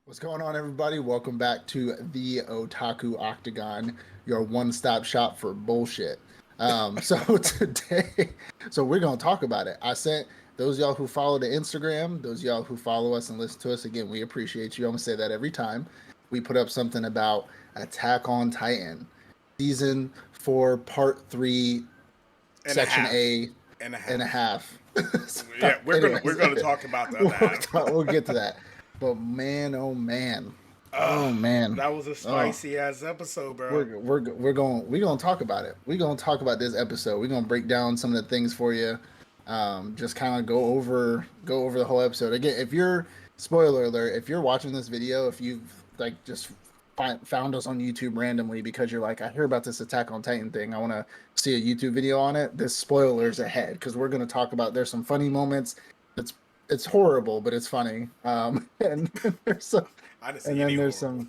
What's going on, everybody? Welcome back to the Otaku Octagon, your one-stop shop for bullshit. So today, so we're gonna talk about it. I sent those y'all who follow the Instagram, those y'all who follow us and listen to us again. We appreciate you. I'm gonna say that every time we put up something about Attack on Titan, season 4, part 3, And a section half. A And a and a half. half. So, Yeah, we're gonna we're anyways, gonna talk about the other half. we'll get to that. But man, oh man, Ugh, oh man, that was a oh, spicy ass episode, bro. we're gonna talk about it. We're gonna talk about this episode. We're gonna break down some of the things for you. Just kind of go over the whole episode again. If you're spoiler alert, if you're watching this video, if you've like just found us on YouTube randomly because you're like, I hear about this Attack on Titan thing, I want to see a YouTube video on it. This spoilers ahead because we're gonna talk about. There's some funny moments. It's it's horrible, but it's funny. And there's some I didn't and see then any horrible.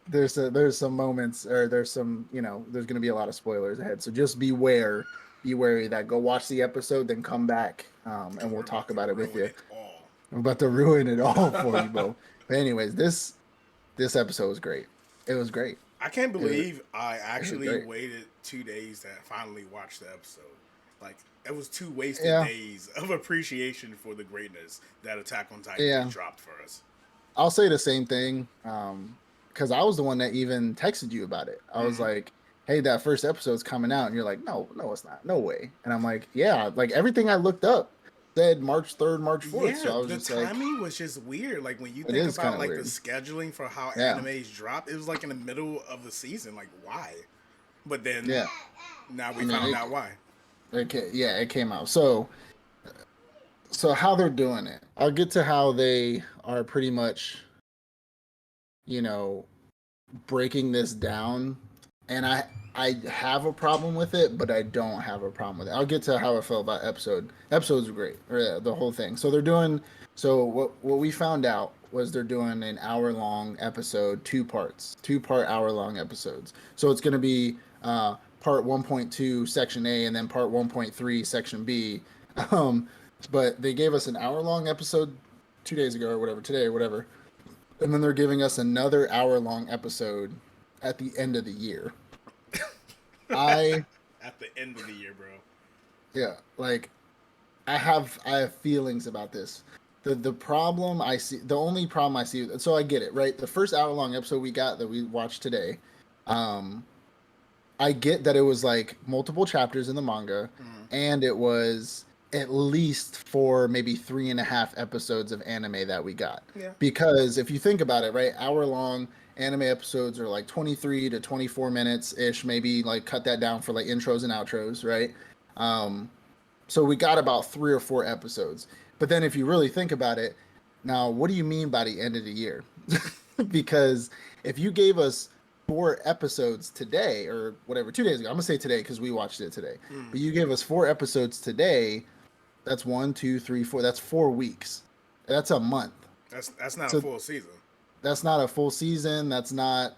there's some moments, or there's some, there's going to be a lot of spoilers ahead, so just be wary of that. Go watch the episode, then come back, and Because we'll we're talk about to about it with ruin you. it all. I'm about to ruin it all for you, bro. But anyways, this episode was great. It was great. I can't it was, believe I it was actually great. waited 2 days to finally watch the episode. Like it was two wasted Yeah, days of appreciation for the greatness that Attack on Titan just yeah, dropped for us. I'll say the same thing, because I was the one that even texted you about it. I was Mm-hmm. like, hey, that first episode's coming out, and you're like, no, no, it's not, no way. And I'm like, yeah, like everything I looked up said March 3rd, March 4th, Yeah, so I was the just like, timing was just weird. Like when you it think is kind about of like the weird. scheduling for how Yeah, animes drop, it was like in the middle of the season. Like why? But then yeah. now I we mean, found out why. it came out. So how they're doing it, I'll get to how they are pretty much, you know, breaking this down, and I have a problem with it, but I don't have a problem with it. I'll get to how I felt about episodes are great, or the whole thing. So they're doing, so what we found out was they're doing an hour long episode, two parts, two-part hour long episodes. So it's going to be part 1.2 section A, and then part 1.3 section B. um but they gave us an hour long episode 2 days ago, or whatever, today or whatever, and then they're giving us another hour long episode at the end of the year. I At the end of the year, bro. Yeah, like I have feelings about this. The problem I see, the only problem I see, so I get it, right? The first hour long episode we got that we watched today, um I get that it was like multiple chapters in the manga, Mm-hmm. and it was at least four, maybe 3.5 episodes of anime that we got. Yeah. Because if you think about it, right, hour long anime episodes are like 23 to 24 minutes ish, maybe like cut that down for like intros and outros, right? Um, so we got about 3 or 4 episodes. But then if you really think about it, now what do you mean by the end of the year? Because if you gave us 4 episodes today, or whatever, 2 days ago, I'm gonna say today because we watched it today. Mm. But you gave us 4 episodes today. That's one, two, three, four. That's 4 weeks. That's a month. That's not a So full season. that's not a full season. That's not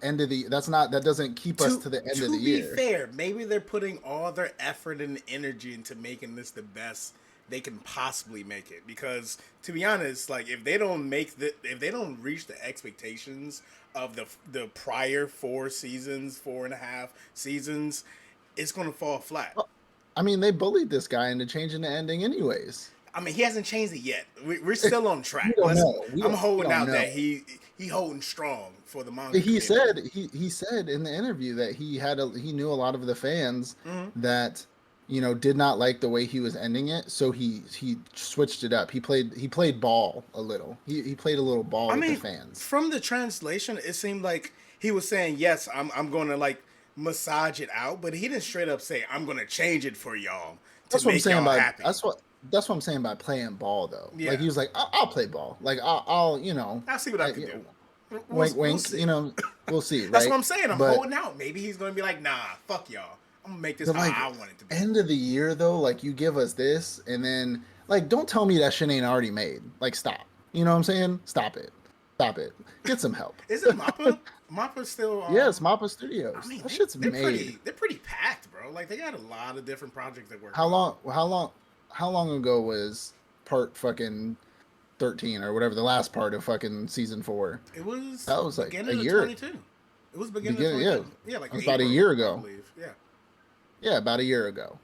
end of the. That's not. That doesn't keep us To to the end of the to be year. fair, maybe they're putting all their effort and energy into making this the best they can possibly make it. Because to be honest, like if they don't reach the expectations of the prior 4 seasons, 4.5 seasons, it's gonna fall flat. Well, I mean, they bullied this guy into changing the ending, anyways. I mean, he hasn't changed it yet. We're still on We track. don't Let's. know. We I'm don't. We holding don't out know. that he holding strong for the manga He community. said he said in the interview that he knew a lot of the fans Mm-hmm. that did not like the way he was ending it, so he switched it up. He played ball a little. He played a little ball I with the mean, fans. from the translation, it seemed like he was saying, "Yes, I'm going to like massage it out," but he didn't straight up say, "I'm going to change it for y'all to That's what I'm make saying y'all by happy." that's what I'm saying by playing ball though. Like Yeah, he was like, I'll play ball. Like I'll I'll see what I can do. wink We'll wink. see. We'll see, That's what right? I'm saying. I'm But holding out. Maybe he's going to be like, "Nah, fuck y'all. I'm gonna make this but how like I want it to be." end of the year though, like you give us this, and then like don't tell me that shit ain't already made. Like stop. You know what I'm saying? Stop it. Stop it. Get some help. Is it Mappa? Mappa still? Yes, Mappa I Studios. mean, That shit's they're made. pretty packed, bro. Like they got a lot of different projects they're working How on. long? How long? How long ago was part fucking 13 or whatever, the last part of fucking season 4. It was That was like a beginning of year. 22. It was beginning of Beginning, yeah, 22. Yeah, like it was about a April, year I ago. believe. Yeah. Yeah, about a year ago.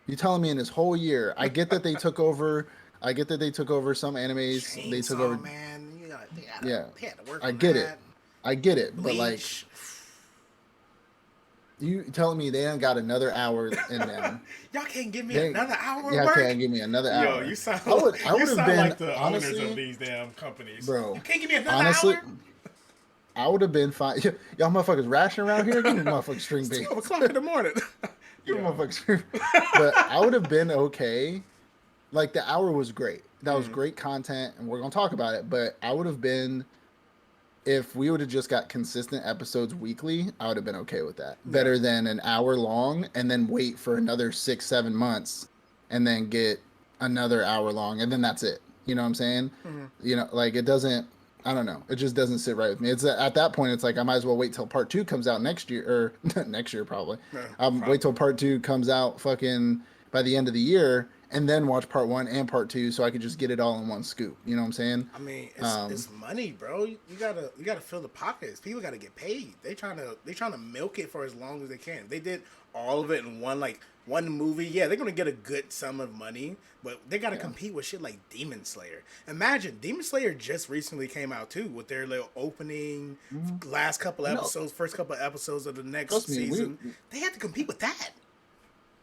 You telling me in this whole year? I get that they took over. I get that they took over some animes. They took over. Chainsaw Man, you know, Yeah, they had to work I on get it. that. I get it. But like, Bleach. you telling me they ain't got another hour in them? Y'all can't give me They, another hour of yeah, work. can't give me another Yo, hour. you sound I you would have sound been like the owners of honestly, these damn companies. You bro. can't give me another Honestly, hour. I would have been fine. Y'all motherfuckers ration around here. Give me motherfucking string It's beans. 12 o'clock in the morning. Give me Yo. motherfucking string. But I would have been okay. Like the hour was great. That was great content, and we're gonna talk about it. But I would have been if we would have just got consistent episodes weekly. I would have been okay with that. Yeah. Better than an hour long and then wait for another 6-7 months and then get another hour long and then that's it. You know what I'm saying? You know, like it doesn't. I don't know. It just doesn't sit right with me. It's at that point. It's like I might as well wait till part 2 comes out next year or next year probably. Probably. Wait till part 2 comes out fucking by the end of the year and then watch part 1 and part 2 so I could just get it all in one scoop. You know what I'm saying? I mean, it's money, bro. You gotta fill the pockets. People gotta get paid. They trying to milk it for as long as they can. They did all of it in one movie. Yeah, they're gonna get a good sum of money, but they gotta compete with shit like Demon Slayer. Imagine Demon Slayer just recently came out too with their little opening, last couple episodes, first couple episodes of the next season. They had to compete with that.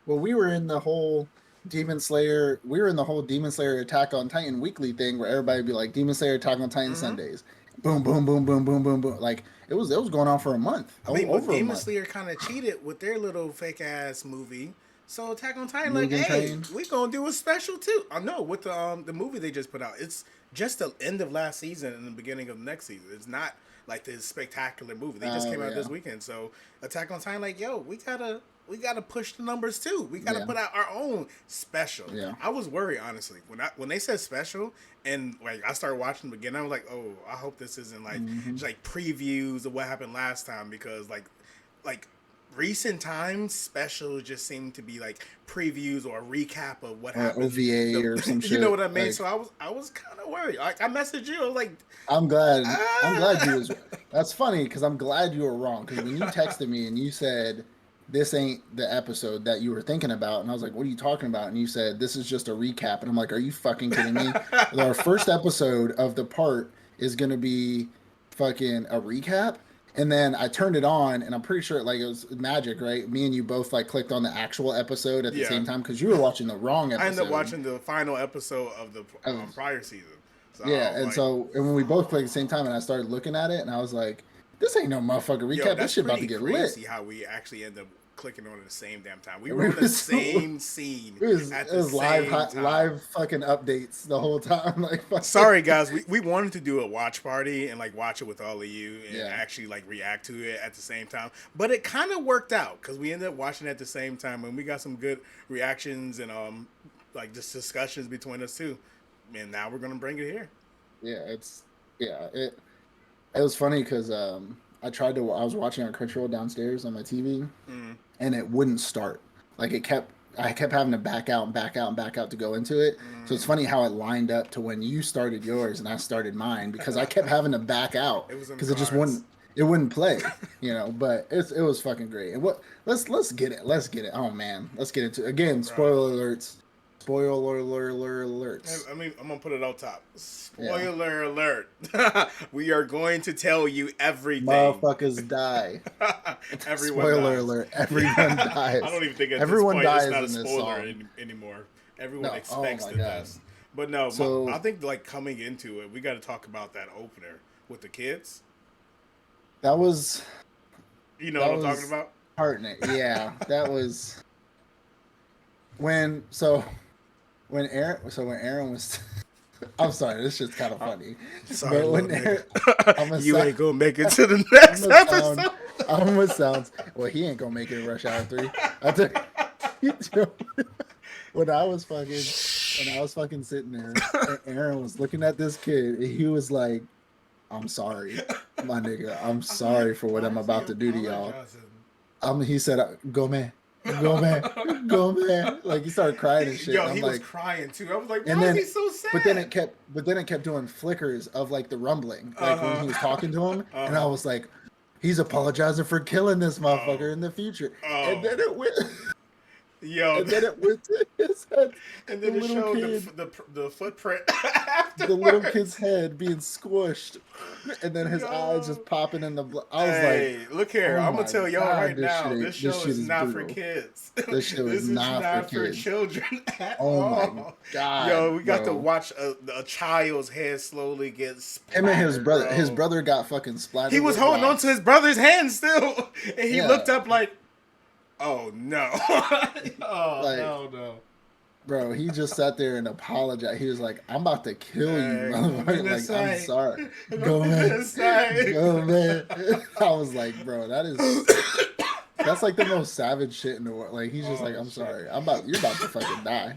Well, we were in the whole Demon Slayer. We were in the whole Demon Slayer Attack on Titan weekly thing where everybody would be like Demon Slayer Attack on Titan Sundays. Boom, boom, boom, boom, boom, boom, boom. Like it was going on for a month. I mean, but Over a Demon month. Slayer kind of cheated with their little fake ass movie. So Attack on Titan, Mugen like, hey, Train. we gonna do a special too. I know with the movie they just put out. It's just the end of last season and the beginning of next season. It's not like this spectacular movie. They just came out this weekend. So Attack on Titan, like, yo, we gotta push the numbers too. We gotta put out our own special. Yeah. I was worried honestly when they said special and like I started watching them again. I was like, oh, I hope this isn't like just like previews of what happened last time because like recent times specials just seem to be like previews or a recap of what happened. OVA or some shit. You know what I mean? Like, So I was kind of worried. Like I messaged you. I was like, I'm glad. I'm glad you was. That's funny because I'm glad you were wrong. Because when you texted me and you said this ain't the episode that you were thinking about, and I was like, what are you talking about? And you said this is just a recap, and I'm like, are you fucking kidding me? Our first episode of the part is gonna be fucking a recap. And then I turned it on, and I'm pretty sure like it was magic, right? Me and you both like clicked on the actual episode at the same time because you were watching the wrong episode. I ended up watching the final episode of the prior season. So yeah, and so when we both played at the same time, and I started looking at it, and I was like, "This ain't no motherfucking recap. This shit about to get crazy lit." How we actually end up clicking on it at the same damn time. We were on the same scene. It was live fucking updates the whole time. Like, sorry guys, we wanted to do a watch party and like watch it with all of you and actually like react to it at the same time. But it kind of worked out because we ended up watching it at the same time and we got some good reactions and like just discussions between us too. And now we're gonna bring it here. It was funny because I was watching on Crunchyroll downstairs on my TV, and it wouldn't start. Like I kept having to back out and back out and back out to go into it. So it's funny how it lined up to when you started yours and I started mine because I kept having to back out because it just wouldn't play, you know. But it was fucking great. And let's get it. Oh man, let's get into it. Again. Spoiler alerts. Spoiler alerts. I mean, I'm gonna put it on top. Spoiler alert. We are going to tell you everything. Motherfuckers die. Spoiler alert. Everyone dies. I don't even think at everyone this point dies it's not in a this spoiler song. anymore. Everyone expects the God. best. But no, So, I think like coming into it, we got to talk about that opener with the kids. That was. You know what I'm talking about? Heartening. Yeah, that was. When Aaron was. I'm sorry, this shit's kind of funny. Sorry, but when Aaron, you ain't gonna make it to the next episode. Almost sounds. Well, he ain't gonna make it in Rush Hour 3. When I was fucking sitting there, and Aaron was looking at this kid, and he was like, "I'm sorry, my nigga. I'm sorry for what I'm about to do to y'all." He said, "Go man." go man, go man. Like he started crying and shit. Yo, And I'm he was like, crying too. I was like, and why is then, he so sad? but then it kept doing flickers of like the rumbling, Uh like when huh. he was talking to him, Uh and I huh. was like, he's apologizing for killing this Oh. motherfucker in the future, and Oh. then it went, Yo. and then it went to his head, And the then it little showed kid, the footprint the little kid's afterwards. head being squished, and then his eyes Yo. just popping in the blood. I was like, Hey, look here. oh I'm gonna my tell y'all god, right now. This this show shit is is not for brutal. kids. This shit was This is not for not for kids. children at Oh my all. god, Yo, we got to bro. watch a child's head slowly get Him and splattered, his bro. brother got fucking He splattered was with holding on to rocks. his brother's hand still, and he Yeah, looked up like, "Oh no! Oh like, hell no!" bro, he just sat there and apologized. He was like, "I'm about to kill you, Hey, come in motherfucker. the Like, I'm side. sorry. Come Go, in man. the side. Go, man." I was like, bro, that's like the most savage shit in the world. Like, he's just like, Oh "I'm shit. sorry. You're about to fucking die."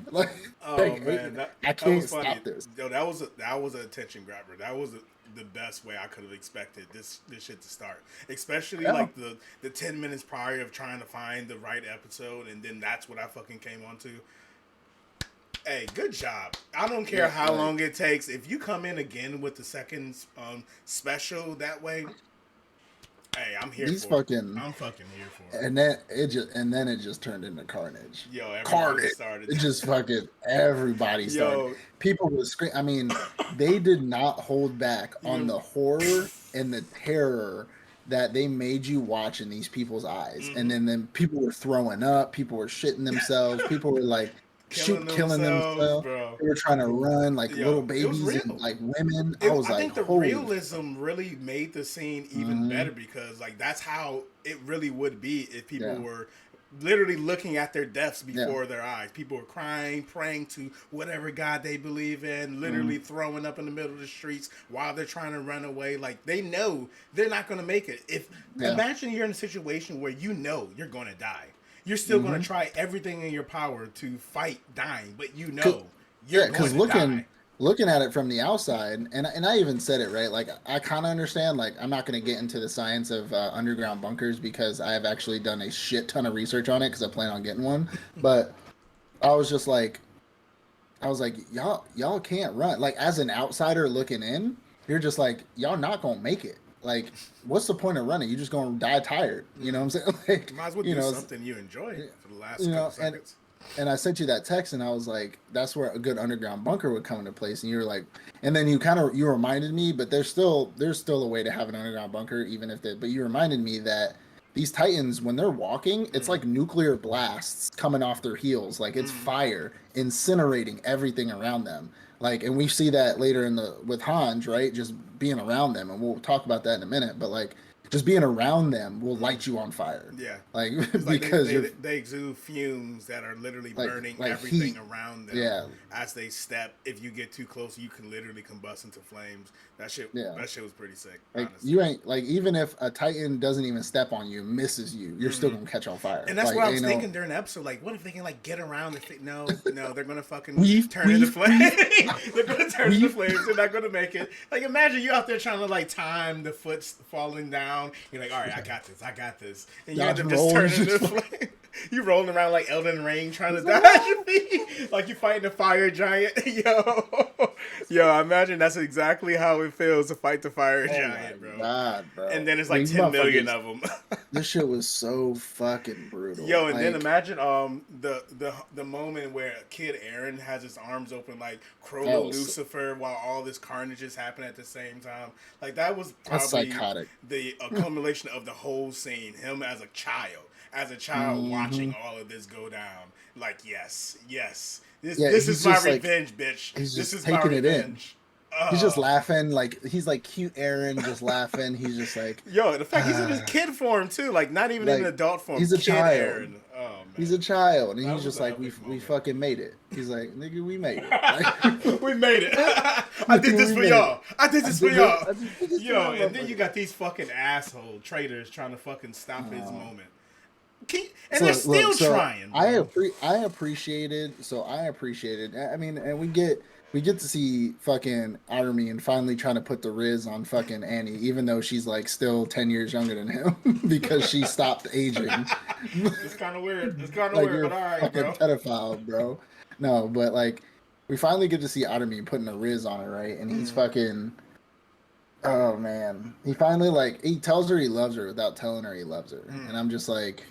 Oh man, I that was can't funny. stop this. Yo, that was an attention grabber. That was the best way I could have expected this shit to start. Especially Yeah, like the 10 minutes prior of trying to find the right episode, and then that's what I fucking came onto. Hey, good job. I don't care yeah, how like long it takes. If you come in again with the second special that way, hey, I'm here these for it. fucking I'm fucking here for it. and then it just turned into carnage. Yo, everybody Carnage. started. It just fucking everybody started. Yo, People were screaming. I mean, they did not hold back on even. the horror and the terror that they made you watch in these people's eyes. And Mm-hmm. then people were throwing up, people were shitting themselves, people were like Killing killing themselves, themselves. bro. They were trying to run like little Yo, it was babies and real. like women. I was I like, think the holy. realism really made the scene even Mhm. better because like that's how it really would be if people Yeah. were literally looking at their deaths Yeah. before their eyes. People were crying, praying to whatever God they believe in, Mhm. literally throwing up in the middle of the streets while they're trying to run away. Like they know they're not going to make it. If Yeah. imagine you're in a situation where you know you're going to die. You're still going Mhm. to try everything in your power to fight dying, but you 'Cause- know you're Yeah, going because to die. looking at it from the outside, and I even said it right. Like I kind of understand. Like I'm not going to get into the science of underground bunkers because I have actually done a shit ton of research on it because I plan on getting one. But I was just like, I was like, y'all can't run. Like as an outsider looking in, you're just like, y'all not gonna make it. Like, what's the point of running? You're just gonna die tired. You know what I'm saying? Like, Might as well you do know, something you enjoy for the last you couple know, seconds. and I sent you that text, and I was like, "That's where a good underground bunker would come into place." And you were like, and then you reminded me, but there's still a way to have an underground bunker, even if they. But you reminded me that these Titans, when they're walking, it's like nuclear blasts coming off their heels, like it's Mm. fire incinerating everything around them. Like, and we see that later in the with Hans, right? Just being around them, and we'll talk about that in a minute. But like, just being around them will light you on fire, Yeah. like It's like because you're they exude fumes that are literally burning like everything heat. around them Yeah, as they step. If you get too close, you can literally combust into flames. yeah. That shit was pretty sick, Like honestly. you ain't like even if a Titan doesn't even step on you, misses you, you're still gonna catch on fire. And that's Like what I you was know, thinking during the episode. Like, what if they can like get around the no, no, they're gonna fucking weave, turn into weave, flames. weave, They're gonna turn into weave. flames. They're not gonna make it. Like, imagine you out there trying to like time the foot falling down. You're like, all right, I got this, and you end Dodge up and just roll. turning It's into just flame. You rolling around like Elden Ring trying to dodge your feet, like you fighting a fire giant. Yo, I imagine that's exactly how it feels to fight the fire oh giant, my bro. god, bro! And then it's like These 10 million motherfuckers. of them. This shit was so fucking brutal. Yo, and then Like, imagine the moment where Kid Aaron has his arms open like that Crollo was Lucifer while all this carnage is happening at the same time. Like that was that's probably psychotic. the accumulation of the whole scene. Him as a child Hmm. watching all of this go down. Like yes, Yeah, this is he's my just like revenge, bitch. he's This just is my taking it in. revenge. He's just Uh, laughing, like he's like cute Aaron, just laughing. He's just like, Yo, the fact he's in his kid form too, like not even in like adult form. he's a Kid child. Aaron. Oh He's man, a child, and that he's was just an like, epic we moment. fucking made it. He's like, nigga, we made it. Like, We made it. I did nigga, this we for made y'all. it. I did I this for did this. y'all. I just did this for Yo, y'all, and then you motherfucker. got these fucking asshole traitors trying to fucking stop his Aw. moment. And So they're look, still so trying, bro. I appreciated. So I appreciated. I mean, and we get we get to see fucking Armin finally trying to put the Riz on fucking Annie, even though she's like still 10 years younger than him because she stopped aging. It's kind of weird. It's kind of Like weird, you're but all a right, fucking bro. pedophile, bro. No, but like we finally get to see Armin putting a Riz on her, right? And he's Mm. fucking oh man. He finally like he tells her he loves her without telling her he loves her. And Mm. I'm just like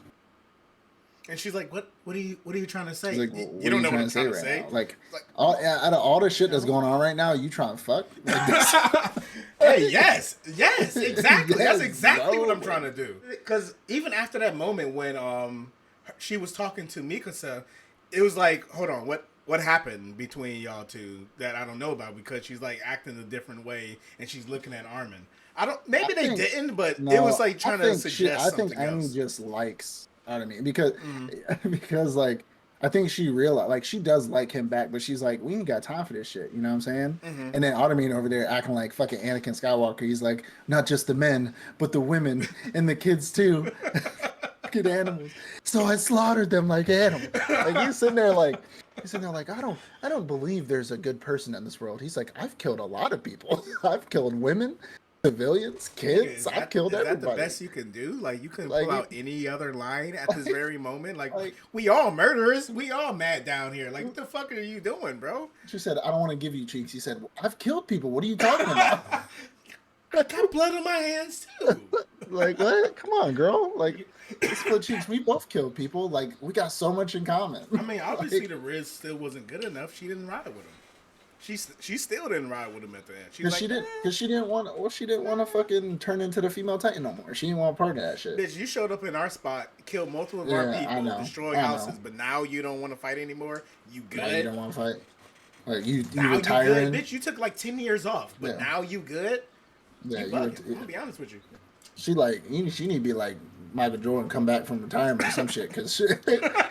And she's like, "What are you trying to she's say? like, You what are don't you know what trying I'm to say trying to right say." now? Like Like, out of all the shit that's no. going on right now, you trying to fuck? Like this Hey, yes, exactly. That's yes, exactly what bro. I'm trying to do. Because even after that moment when she was talking to Mikasa, it was like, hold on, what happened between y'all two that I don't know about? Because she's like acting a different way and she's looking at Armin. I don't. I Maybe they think didn't, but it was no, like trying to suggest I think something Amy else. just likes Armin because Mm. because like I think she realized like she does like him back, but she's like, we ain't got time for this shit. You know what I'm saying? Mm-hmm. And then Armin over there acting like fucking Anakin Skywalker. He's like, not just the men, but the women and the kids too. Fucking animals. So I slaughtered them like animals. Like he's sitting there like I don't believe there's a good person in this world. He's like, I've killed a lot of people. I've killed women, civilians, Nigga, kids. I've killed is that the everybody. best you can do? Like you couldn't pull Like, out any other line at this very moment? Like like we all murderers, we all mad down here. Like what the fuck are you doing, bro? she said, I don't want to give you cheeks. He said, I've killed people. What are you talking about? I got blood on my hands too. Like what? Come on, girl. Like split cheeks. We both killed people. Like we got so much in common. I mean, obviously Like the Riz still wasn't good enough. She didn't ride with him. She still didn't ride with him at the end. She's like, because she didn't want well she didn't want to fucking turn into the female titan no more. She didn't want part of that shit. bitch, you showed up in our spot, killed multiple of our Yeah, people, destroyed I houses, know. but now you don't want to fight anymore. You Now you good? don't want to fight. Like you Now you good, retiring. bitch. You took like 10 years off, but Yeah. now you good? Yeah, You bugging. I'm gonna be honest with you. she like she need to be like Michael Jordan, come back from retirement or some shit. Because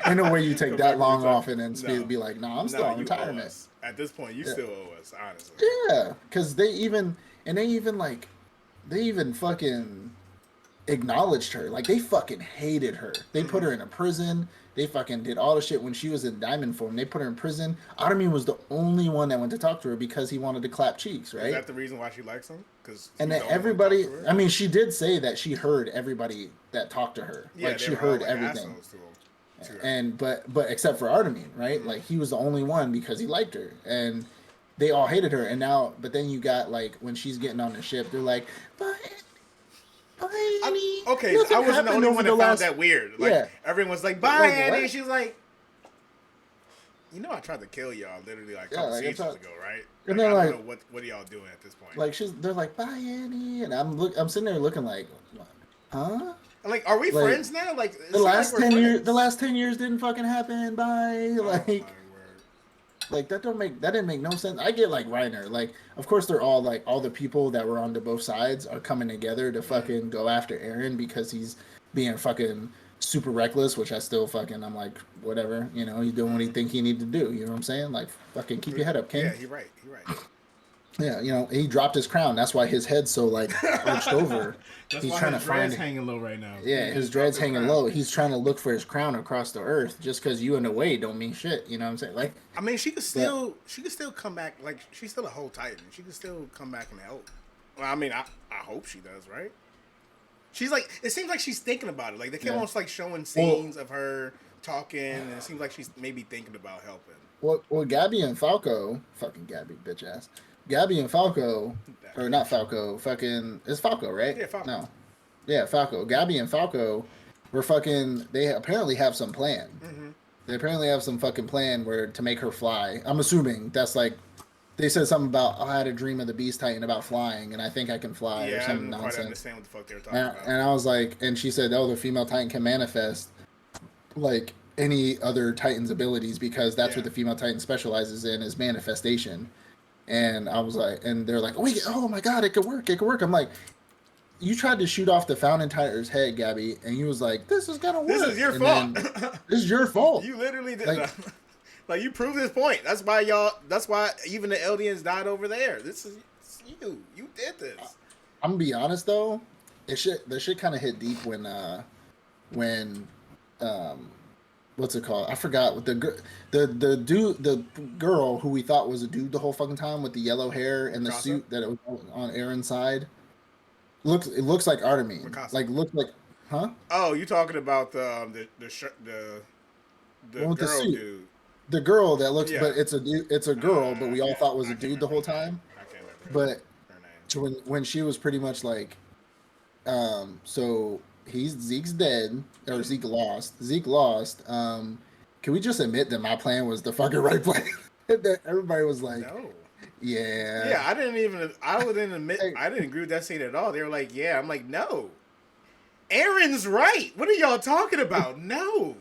ain't no way you take Come that back from long retirement. off and then No, be like, no, I'm still no, on you owe retirement. us. At this point, you Yeah, still owe us, honestly. yeah. Because they even like they even fucking acknowledged her. Like they fucking hated her. They put Mm-hmm. her in a prison. They fucking did all the shit when she was in diamond form. They put her in prison. Armin was the only one that went to talk to her because he wanted to clap cheeks, Is right? that the reason why she likes him? Because And he's then the only one to talk everybody, to her. I mean, she did say that she heard everybody that talked to her. Yeah, Like they she were all heard like everything. assholes to him. To her. And but except for Artemis, right? Mm-hmm. Like he was the only one because he liked her. And they all hated her. And now but then you got like when she's getting on the ship, they're like, Bye Annie. Okay, so I Nothing wasn't the happened only over one the that found last that weird. Like yeah. everyone's like, "Bye, Like Annie." what? She's like, "You know, I tried to kill y'all literally like a Yeah, couple like seasons ago, right? and Like they're I don't like know what are y'all doing at this point." like they're like, bye Annie. And I'm sitting there looking like, huh? I'm like, are we Like friends now? Like it seems like we're the friends. last 10 years didn't fucking happen. Bye. Oh Like that didn't make no sense. I get like Reiner. Like of course they're all like all the people that were on the both sides are coming together to my word. fucking go after Aaron because he's being fucking super reckless, which I still fucking I'm like whatever, he's doing what he think he need to do. You know what I'm saying? Like fucking keep your head up, Yeah, King. he right. He right. Yeah, he dropped his crown. That's why his head's so like arched over. That's He's why trying to his dread's find hanging low right now. yeah, He his just dropped dread's his hanging crown. low. He's trying to look for his crown across the earth. Just because you in the way don't mean shit. You know what I'm saying? Like, I mean, but she could still come back. Like she's still a whole Titan. She could still come back and help. Well, I mean, I hope she does, right? She's like, it seems like she's thinking about it. Like they keep yeah. almost like showing Well, scenes of her talking, and it seems like she's maybe thinking about helping. Gabby and Falco, fucking Gabby, bitch ass. Gabby and Falco, That or not bitch. Falco, fucking it's Falco, right? Yeah, Falco. No, yeah, Falco. Gabby and Falco were fucking. They apparently have some plan. Mm-hmm. They apparently have some fucking plan where to make her fly. I'm assuming that's like they said something about "Oh, I had a dream of the Beast Titan about flying, and I think I can fly or Yeah, I some didn't quite nonsense. understand what the fuck they were talking about. And I was like, and she said, oh, the female Titan can manifest like any other Titan's abilities because that's Yeah. what the female Titan specializes in is manifestation. And I was like, and they're like, oh my god, it could work, it could work. I'm like, you tried to shoot off the Fountain Titan's head, Gabby, and you was like, this is gonna This work. is your And fault. then this is your fault. You literally did. Like, Like you proved this point. That's why y'all. That's why even the Eldians died over there. This is it's you. You did this. I'm gonna be honest though, the shit kind of hit deep when um what's it called? I forgot what the dude, the girl who we thought was a dude the whole fucking time with the yellow hair and the Mikasa. suit that it was on Aaron's side. It looks like Artemine. Mikasa. Like looks like, huh? Oh, you talking about the Well, with the girl suit, dude? the girl that looks, Yeah. but it's a dude, it's a girl, but we all thought was I a can't dude the remember whole her name. time. I can't remember But her name. so when she was pretty much like, so Zeke's dead or Mm-hmm. Zeke lost. Zeke lost. Can we just admit that my plan was the fucking right plan? That everybody was like, No. yeah. Yeah, I didn't even. I wouldn't admit. Hey, I didn't agree with that scene at all. They were like, "Yeah." I'm like, "No, Aaron's right. What are y'all talking about? No,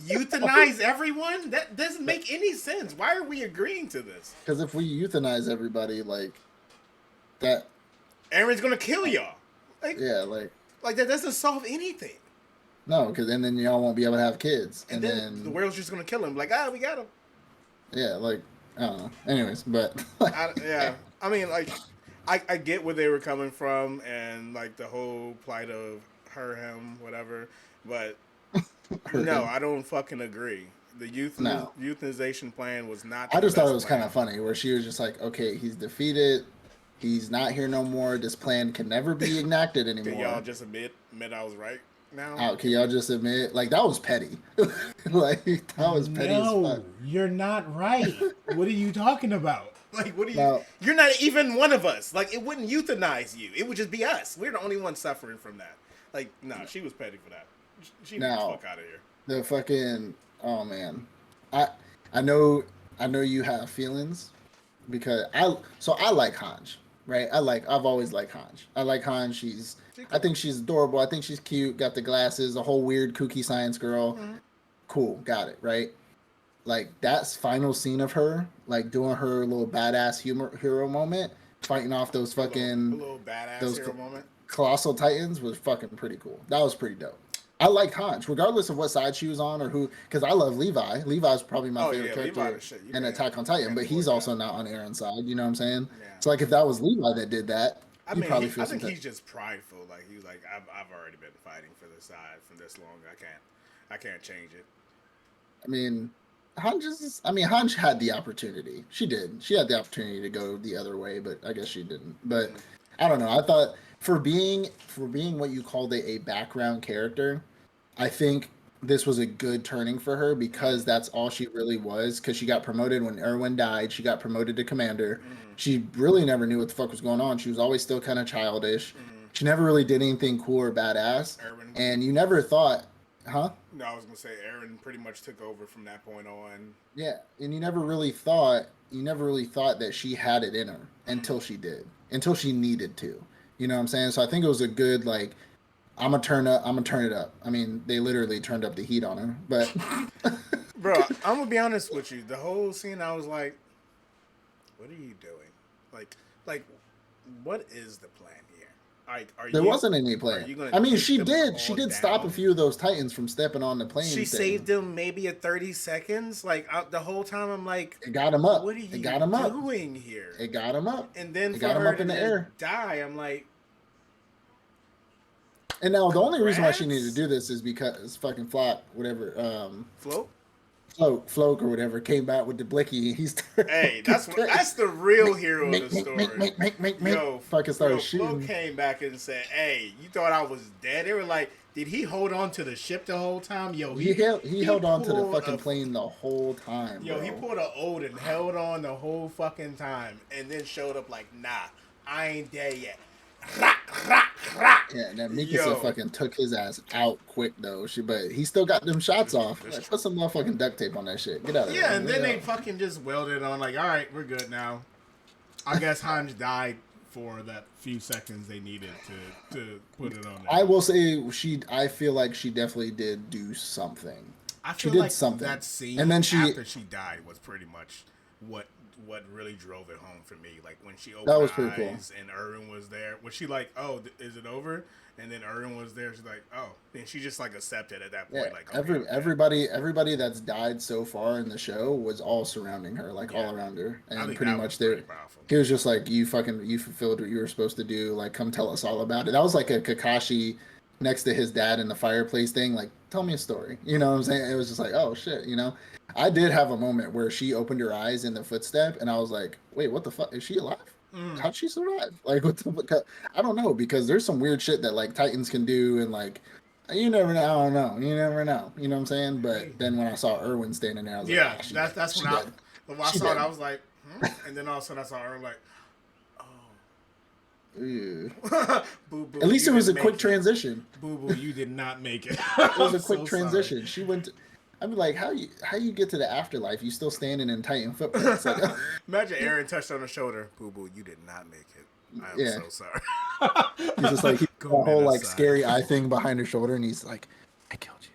euthanize everyone. That doesn't make any sense. Why are we agreeing to this? because if we euthanize everybody, like that, Aaron's gonna kill y'all. Like, yeah, like like that doesn't solve anything. no, because then y'all won't be able to have kids, And then the world's just gonna kill him. Like, we got him. yeah, like I don't know. Anyways, but Yeah. I mean, like, I get where they were coming from and like the whole plight of her, him, whatever. But no, him. I don't fucking agree. The No, euthanization plan was not I the just thought it best was kind plan. of funny where she was just like, okay, he's defeated. He's not here no more. This plan can never be enacted Can y'all anymore. just admit I was right now? Out, can y'all just admit? Like that was petty. Like that was petty as fuck. No, you're not right. What are you talking about? Like, what are you? Now, You're not even one of us. Like, it wouldn't euthanize you. It would just be us. We're the only ones suffering from that. Like, no, she was petty for that. She needs the now fuck out of here. the fucking oh man, I I know I know you have feelings because I like Hanj, right? I've always liked Hanj. I like Hanj. She I cool. think she's adorable. I think she's cute. Got the glasses. A whole weird kooky science girl. Mm-hmm. Cool. Got it. Right. Like that's final scene of her like doing her little badass hero moment, fighting off those A fucking little badass those hero moment. colossal titans was fucking pretty cool. That was pretty dope. I like Hanj, regardless of what side she was on or who, because I love Levi. Levi's probably my Oh favorite yeah, Levi character the shit. in Attack on Titan, Can't but he's avoid that. also not on Aaron's side. You know what I'm saying? Yeah. So like, if that was Levi that did that, I he'd mean, probably feel I some think type. he's just prideful. Like he's like, I've already been fighting for this side from this long. I can't change it. I mean, Hanj had the opportunity. She did. She had the opportunity to go the other way, but I guess she didn't. But Mm. I don't know. I thought for being what you called a background character, I think this was a good turning for her because Mm. that's all she really was. Because she got promoted when Erwin died. She got promoted to commander. Mm. She really never knew what the fuck was going on. She was always still kind of childish. Mm. She never really did anything cool or badass. Aaron. And you never thought, huh? No, I was gonna say Aaron pretty much took over from that point on. Yeah, and you never really thought that she had it in her Mm. until she did, until she needed to. You know what I'm saying? So I think it was a good like I'm gonna turn it up. I mean, they literally turned up the heat on her, but Bro, I'm gonna be honest with you. The whole scene, I was like, "What are you doing? Like, like, what is the plan here? Like, there wasn't any are plan. you gonna I mean, take them she all did stop a down?" few of those titans from stepping on the She plane saved thing. them maybe at 30 seconds. Like the whole time, I'm like, It got him up. "What are It you got him up. doing here?" It got him up. And then It for got him her up to in the just air. die, I'm like, And now the only reason why she needed to "Congrats, do this is because fucking Flock, whatever, float." Floke or whatever, came back with the blicky. He's Hey, that's the real hero of the story. make. Yo, Fucking started Flo shooting. came back and said, "Hey, you thought I was dead?" They were like, "Did he hold on to the ship the whole time?" Yo, He held on to the pulled fucking plane the whole time, yo, he bro. pulled a old and held on the whole fucking time, and then showed up like, "Nah, I ain't dead yet." Rock, rock, rock. Yeah, and then Mikasa Yo, fucking took his ass out quick though. But he still got them shots off. Like, put some motherfucking duct tape on that shit. Get out of yeah, there. and then they fucking just welded on. Like, all right, we're good now. I guess Hans died for that few seconds they needed to put it on there. I will say I feel like she definitely did do something. I She feel did like something. that scene And then she after she died was pretty much what really drove it home for me. Like when she that opened was her pretty cool. eyes and Erwin was there, was she like, "Oh, is it over?" And then Erwin was there. She's like, "Oh," and she just like accepted at that Yeah, point. Like, okay, okay. everybody that's died so far in the show was all surrounding her, like Yeah, all around her, I and think pretty that was much they. pretty powerful. He was just like, you fulfilled what you were supposed to do. Like, come tell us all about it. That was like a Kakashi next to his dad in the fireplace thing. Like, tell me a story. You know what I'm saying? It was just like, oh shit, you know. I did have a moment where she opened her eyes in the footstep, and I was like, wait, what the fuck? Is she alive? Mm. How'd she survive? Like, what the fuck? I don't know, because there's some weird shit that like Titans can do, and like, you never know. I don't know. You never know. You know what I'm saying? But Hey. then when I saw Irwin standing there, I was like, Yeah, ah, she dead. that's She when dead. I She saw it. I dead. was like, and then all of a sudden I saw her. I'm like, Ew. oh, boo boo, At least you it was didn't a quick make it. transition. Boo boo, you did not make it. It was I'm a quick so sorry. transition. She went. I mean, like, how you get to the afterlife? You still standing in Titan footprints? Like, Imagine Aaron touched on her shoulder. Boo boo, you did not make it. I am yeah. so sorry. He's just like he a whole like Aside. scary eye thing behind her shoulder, and he's like, "I killed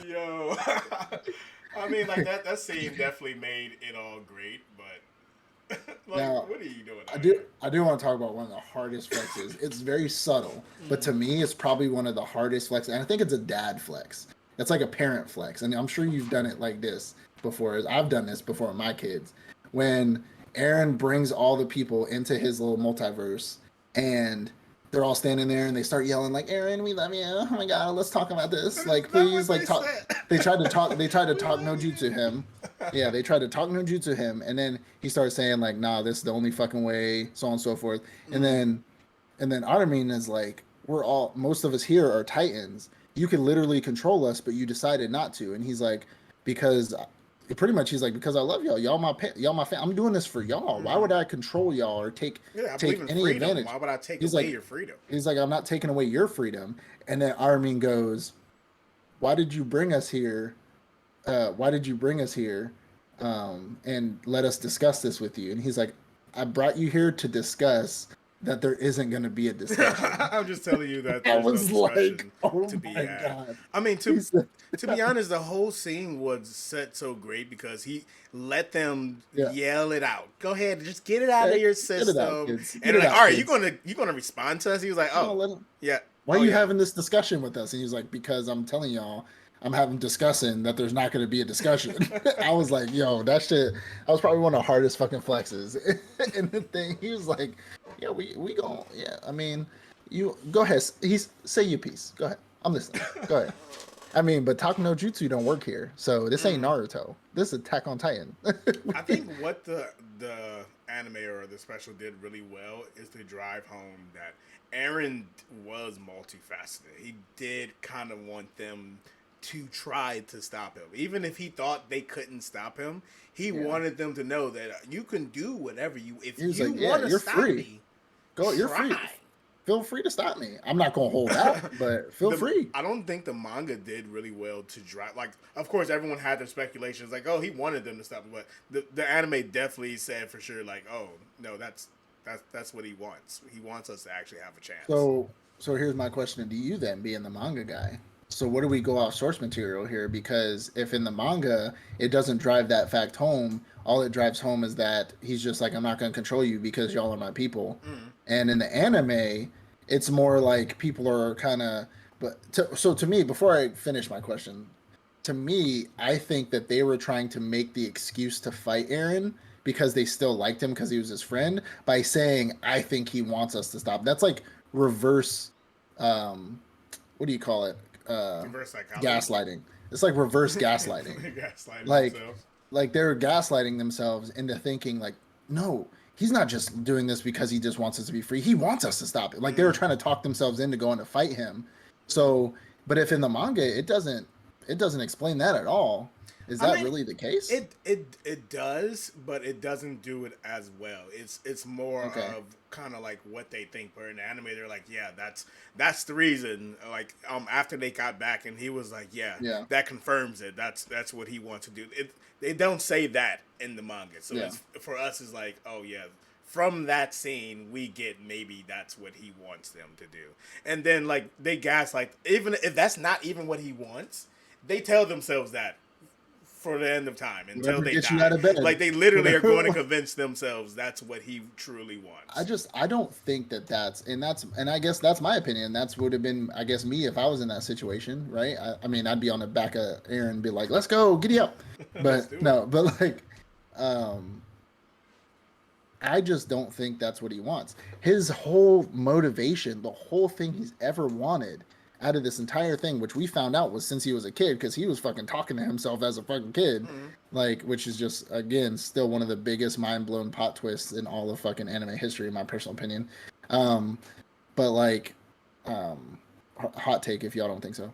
Yo, I mean, like that scene definitely made it all great, but you." like, Now, what are you doing I out do here? I do want to talk about one of the hardest flexes. It's very subtle, but to me, it's probably one of the hardest flexes. And I think it's a dad flex. It's like a parent flex, and I'm sure you've done it like this before. I've done this before with my kids. When Aaron brings all the people into his little multiverse, and they're all standing there, and they start yelling like, "Aaron, we love you. Oh my God, let's talk about this. That's Like, not please, what like they talk." said. They tried to talk. They tried to We talk love no you. jutsu him. Yeah, they tried to talk no jutsu him, and then he started saying like, "Nah, this is the only fucking way," so on and so forth. And Mm. then Armin is like, "We're all most of us here are Titans. You can literally control us, but you decided not to." And he's like, "Because." Pretty much, he's like, because I love y'all. Y'all my I'm doing this for y'all. Why would Mm. I control y'all or Yeah, I believe take in any freedom. advantage? Why would I take He's away like, your freedom? I'm not taking away your freedom. And then Armin goes, "Why did you bring us here? Why did you bring us here? And let us discuss this with you." And he's like, "I brought you here to discuss that there isn't going to be a discussion." I'm just telling you that I there's no was like, discussion "Oh to be my had. God." I mean, He said, to be honest, the whole scene was set so great because he let them "Yeah, yell it out. Go ahead, just get it out of okay, your get it out, system. kids. Get And it like, all out, right, kids. you gonna respond to us? He was like, No, oh, let him. yeah, Why are oh you yeah. having this discussion with us?" And he was like, "Because I'm telling y'all, I'm having discussing that there's not going to be a discussion." I was like, "Yo, that shit." That was probably one of the hardest fucking flexes. And the thing, he was like, "Yeah, we go. Yeah, I mean, you go ahead. He's say your piece. Go ahead. I'm listening. Go ahead." I mean, but Talk no Jutsu don't work here. So this ain't Mm. Naruto. This is Attack on Titan. I think what the anime or the special did really well is to drive home that Aaron was multifaceted. He did kind of want them to try to stop him, even if he thought they couldn't stop him. He Yeah. wanted them to know that you can do whatever you. He If was you like, "Yeah, want to you're stop free. me, Go. You're free. try." Feel free to stop me. I'm not gonna hold back, but feel the free." I don't think the manga did really well to drive. Like, of course, everyone had their speculations, like, oh, he wanted them to stop, but the anime definitely said for sure, like, oh no, that's what he wants. He wants us to actually have a chance. So here's my question to you then, being the manga guy. So what do we go off source material here? Because if in the manga it doesn't drive that fact home, all it drives home is that he's just like, "I'm not going to control you because y'all are my people." Mm. And in the anime, it's more like people are kind of. So to me, before I finish my question, to me, I think that they were trying to make the excuse to fight Aaron because they still liked him because he was his friend by saying, "I think he wants us to stop." That's like reverse, um, what do you call it? Uh, Reverse psychology. Gaslighting. It's like reverse gaslighting. Gaslighting Like, themselves. they're gaslighting themselves into thinking like, "No, he's not just doing this because he just wants us to be free. He wants us to stop it." Like they were Mm. trying to talk themselves into going to fight him. So, but if in the manga it doesn't explain that at all. Is I that mean, really the case? it does, but it doesn't do it as well. It's more Okay. of kind of like what they think. But in the anime, they're like, yeah, that's the reason. Like after they got back, and he was like, yeah, Yeah. that confirms it. That's what he wants to do. They don't say that in the manga, so Yeah. it's for us is like, oh yeah. From that scene, we get maybe that's what he wants them to do, and then like they gaslight. Even if that's not even what he wants, they tell themselves that for the end of time until Whatever they gets you out die. of bed. Like they literally are going to Whatever. convince themselves that's what he truly wants. I don't think that and I guess that's my opinion. That's would have been, I guess, me if I was in that situation, right? I mean, I'd be on the back of Aaron and be like, "Let's go, giddy up." Let's But do it. no, but like, um, I just don't think that's what he wants. His whole motivation, the whole thing he's ever wanted out of this entire thing, which we found out was since he was a kid, because he was fucking talking to himself as a fucking kid, Mm-hmm. like, which is just, again, still one of the biggest mind blown plot twists in all of fucking anime history, in my personal opinion. Um, but like, um, hot take if y'all don't think so,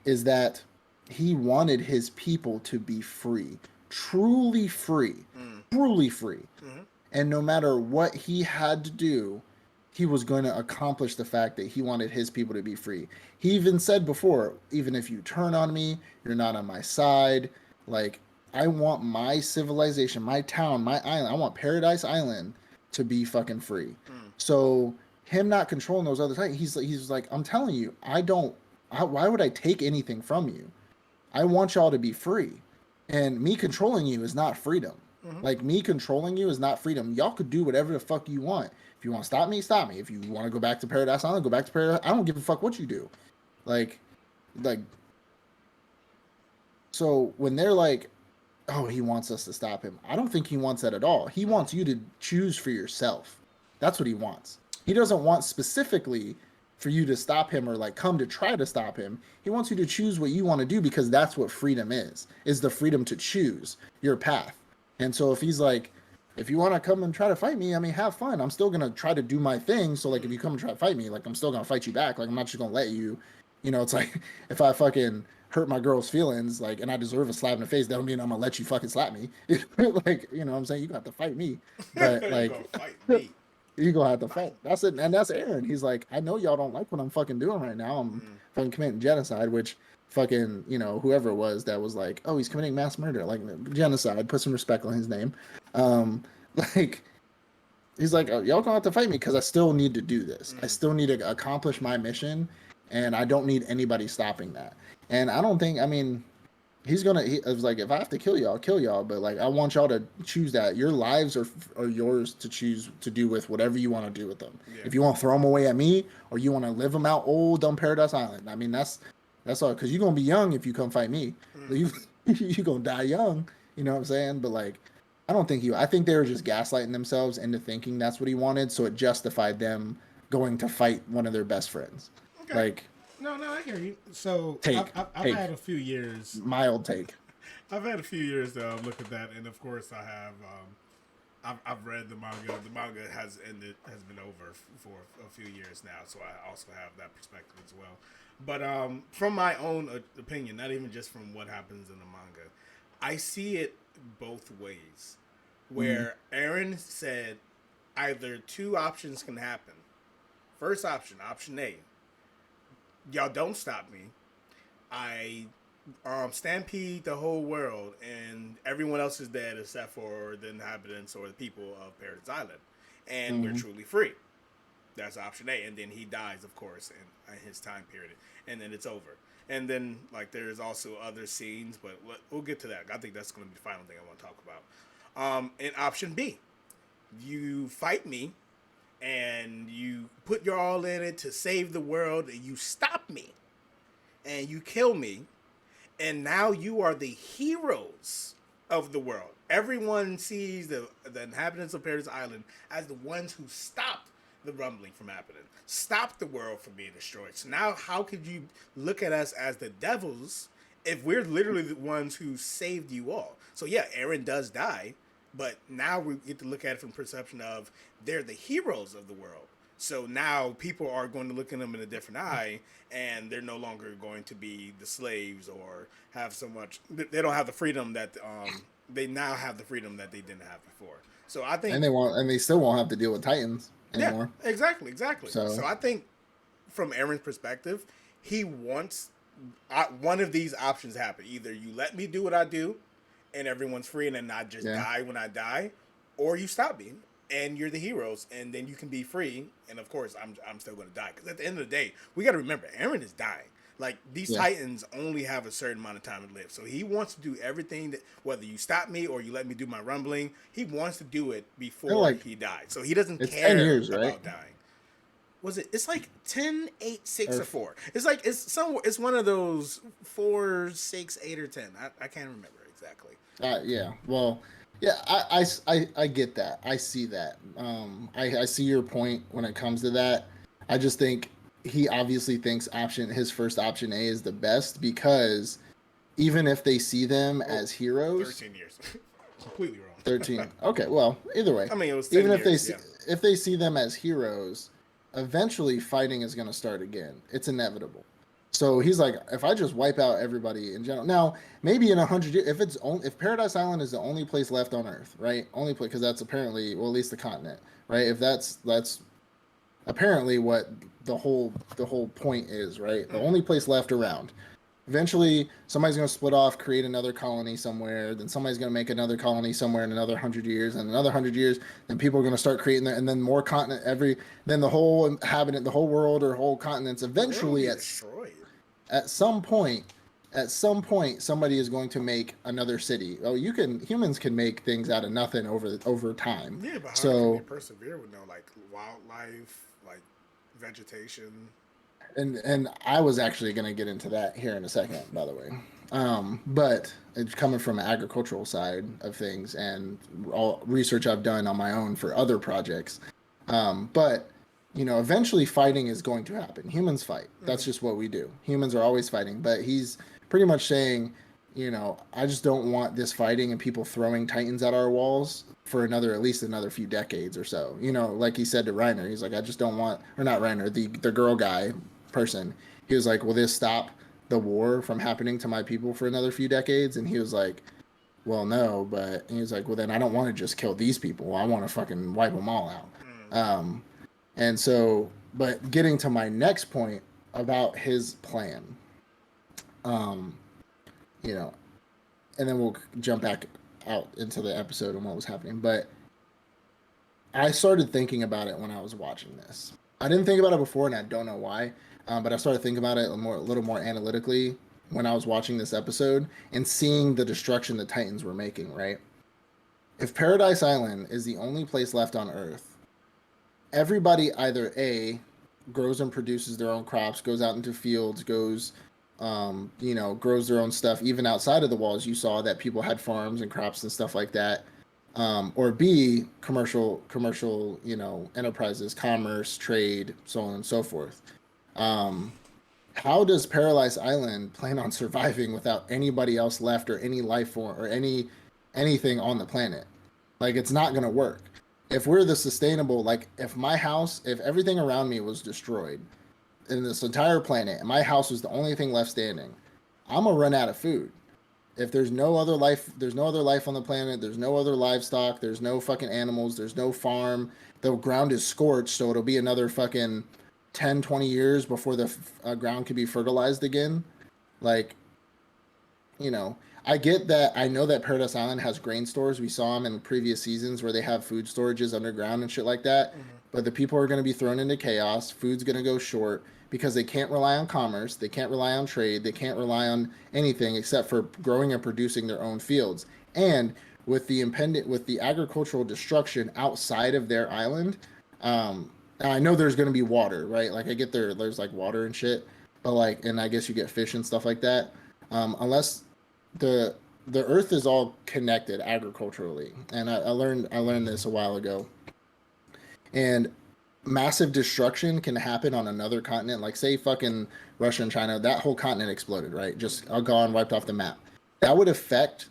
is that he wanted his people to be free, truly free, Mm-hmm. truly free. Mm-hmm. And no matter what he had to do, he was going to accomplish the fact that he wanted his people to be free. He even said before, even if you turn on me, you're not on my side. Like, I want my civilization, my town, my island, I want Paradise Island to be fucking free. Mm-hmm. So him not controlling those other things, he's like, I'm telling you, why would I take anything from you? I want y'all to be free. And me controlling you is not freedom. Mm-hmm. Like, me controlling you is not freedom. Y'all could do whatever the fuck you want. If you want to stop me, stop me. If you want to go back to Paradise Island, go back to Paradise. I don't give a fuck what you do. Like, like, so when they're like, oh, he wants us to stop him, I don't think he wants that at all. He wants you to choose for yourself. That's what he wants. He doesn't want specifically for you to stop him or like come to try to stop him. He wants you to choose what you want to do, because that's what freedom is the freedom to choose your path. And so if he's like, if you want to come and try to fight me, I mean, have fun. I'm still going to try to do my thing. So like, if you come and try to fight me, like, I'm still going to fight you back. Like, I'm not just going to let you, it's like, if I fucking hurt my girl's feelings, like, and I deserve a slap in the face, that don't mean I'm going to let you fucking slap me. Like, what I'm saying? You got to fight me. But You like, gonna fight me? you gonna have to fight. That's it, and that's Aaron. He's like, I know y'all don't like what I'm fucking doing right now. I'm fucking committing genocide, which fucking whoever it was that was like, oh, he's committing mass murder, like genocide. Put some respect on his name. Um, like he's like, oh, y'all gonna have to fight me because I still need to do this. I still need to accomplish my mission, and I don't need anybody stopping that. And I don't think, I mean, he was like, if I have to kill y'all, I'll kill y'all, but like, I want y'all to choose that. Your lives are yours to choose to do with whatever you want to do with them. Yeah. If you want to throw them away at me, or you want to live them out old on Paradise Island, I mean, that's all, because you're gonna be young if you come fight me. You gonna die young, you know what I'm saying? But like, I think they were just gaslighting themselves into thinking that's what he wanted, so it justified them going to fight one of their best friends. Okay. Like, No, I hear you. So Take. I've had a few years. Mild take. I've had a few years to look at that, and of course I have. I've read the manga. The manga has been over for a few years now, so I also have that perspective as well. But from my own opinion, not even just from what happens in the manga, I see it both ways. Where Aaron said either two options can happen. First option, option A. Y'all don't stop me. I stampede the whole world, and everyone else is dead except for the inhabitants or the people of Paradise Island, and we're truly free. That's option A, and then he dies, of course, in his time period, and then it's over. And then like there's also other scenes, but we'll get to that. I think that's going to be the final thing I want to talk about. And option B, you fight me, and you put your all in it to save the world, and you stop me, and you kill me, and now you are the heroes of the world. Everyone sees the inhabitants of Paradise Island as the ones who stopped the rumbling from happening, stopped the world from being destroyed. So now how could you look at us as the devils if we're literally the ones who saved you all? So yeah, Aaron does die, but now we get to look at it from perception of they're the heroes of the world. So now people are going to look at them in a different eye, and they're no longer going to be the slaves or have so much. They don't have the freedom that they now have the freedom that they didn't have before. So I think, and they still won't have to deal with Titans anymore. Yeah, exactly. So I think from Aaron's perspective, he wants one of these options happen. Either you let me do what I do, and everyone's free, and then I just die when I die, or you stop me, and you're the heroes, and then you can be free. And of course, I'm still going to die, because at the end of the day, we got to remember, Aaron is dying. Like, these Titans only have a certain amount of time to live, so he wants to do everything that, whether you stop me or you let me do my rumbling, he wants to do it before he dies. So he doesn't care 10 years, about right? dying. Was it? It's like 10, 8, 6, or 4. It's like it's one of those 4, 6, 8, or 10. I can't remember exactly. Yeah. Well, Yeah, I get that. I see that. I see your point when it comes to that. I just think he obviously thinks his first option A is the best because even if they see them Oh, as heroes, 13 years. Completely wrong. 13. Okay, well, either way, I mean, it was even 10 if they years. see, Yeah. if they see them as heroes, eventually fighting is going to start again. It's inevitable. So he's like, if I just wipe out everybody in general. Now, maybe in 100 years, if Paradise Island is the only place left on Earth, right? Only place because that's apparently, well, at least the continent, right? If that's apparently what the whole point is, right? The only place left around. Eventually, somebody's going to split off, create another colony somewhere. Then somebody's going to make another colony somewhere in another 100 years, and another 100 years. Then people are going to start creating that, and then more continent every. Then the whole inhabitant, the whole world or whole continents. They're gonna Eventually, be destroyed. at some point, somebody is going to make another city. Oh, humans can make things out of nothing over time. Yeah, but how can they So persevere with no like wildlife, like vegetation? and I was actually going to get into that here in a second, by the way. But it's coming from an agricultural side of things and all research I've done on my own for other projects. But eventually fighting is going to happen. Humans fight. That's just what we do. Humans are always fighting. But he's pretty much saying, I just don't want this fighting and people throwing titans at our walls for at least another few decades or so. Like he said to Reiner, he's like, I just don't want, or not Reiner, the girl guy person. He was like, will this stop the war from happening to my people for another few decades? And he was like, well, no, but he was like, well, then I don't want to just kill these people. I want to fucking wipe them all out. Um, and so, but getting to my next point about his plan, um, you know, and then we'll jump back out into the episode and what was happening. But I started thinking about it when I was watching this. I didn't think about it before, and I don't know why. But I started thinking about it a little more analytically when I was watching this episode and seeing the destruction the Titans were making. Right? If Paradise Island is the only place left on Earth, everybody either A, grows and produces their own crops, goes out into fields, grows their own stuff, even outside of the walls. You saw that people had farms and crops and stuff like that. Or B, commercial, enterprises, commerce, trade, so on and so forth. Um, how does Paradise Island plan on surviving without anybody else left or any life form or anything on the planet? Like it's not gonna work. If we're the sustainable, like if everything around me was destroyed in this entire planet and my house was the only thing left standing, I'm gonna run out of food. If there's no other life on the planet, there's no other livestock, there's no fucking animals, there's no farm, the ground is scorched, so it'll be another fucking 10, 20 years before the ground can be fertilized again. Like, I get that. I know that Paradise Island has grain stores. We saw them in previous seasons where they have food storages underground and shit like that. But the people are going to be thrown into chaos. Food's going to go short because they can't rely on commerce. They can't rely on trade. They can't rely on anything except for growing and producing their own fields. And with the agricultural destruction outside of their island, and I know there's going to be water, right? Like I get there's like water and shit, but like, and I guess you get fish and stuff like that. Unless the earth is all connected agriculturally, and I learned this a while ago. And massive destruction can happen on another continent, like say fucking Russia and China. That whole continent exploded, right? Just gone, wiped off the map. That would affect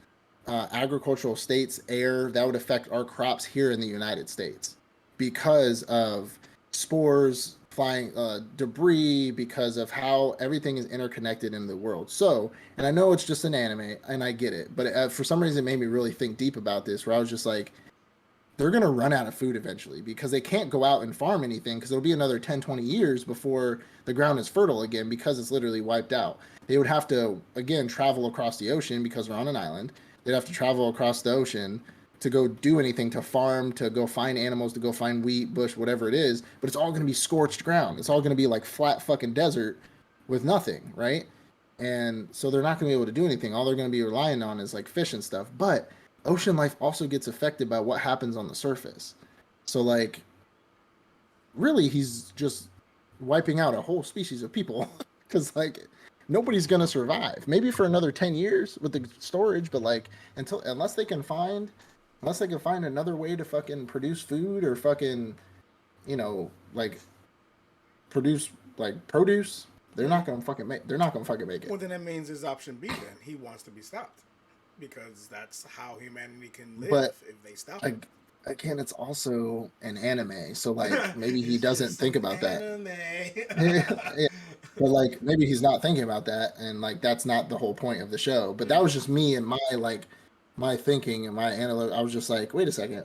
agricultural states, air. That would affect our crops here in the United States because of spores, flying debris, because of how everything is interconnected in the world. So, and I know it's just an anime, and I get it, but for some reason, it made me really think deep about this. Where I was just like, they're going to run out of food eventually because they can't go out and farm anything because it'll be another 10, 20 years before the ground is fertile again because it's literally wiped out. They would have to, again, travel across the ocean because they're on an island. They'd have to travel across the ocean to go do anything, to farm, to go find animals, to go find wheat, bush, whatever it is. But it's all going to be scorched ground. It's all going to be like flat fucking desert with nothing, right? And so they're not going to be able to do anything. All they're going to be relying on is like fish and stuff. But ocean life also gets affected by what happens on the surface. So like really he's just wiping out a whole species of people because like nobody's gonna survive. Maybe for another 10 years with the storage, but like unless they can find unless they can find another way to fucking produce food or fucking, like produce like produce, they're not gonna fucking make. They're not gonna fucking make it. Well, then that means his option B. Then he wants to be stopped because that's how humanity can live But if they stop him. ag- again, it's also an anime, so like maybe he It's doesn't just think an about that. anime. Yeah. But like maybe he's not thinking about that, and like that's not the whole point of the show. But that was just me and my thinking and my analysis. I was just like, wait a second,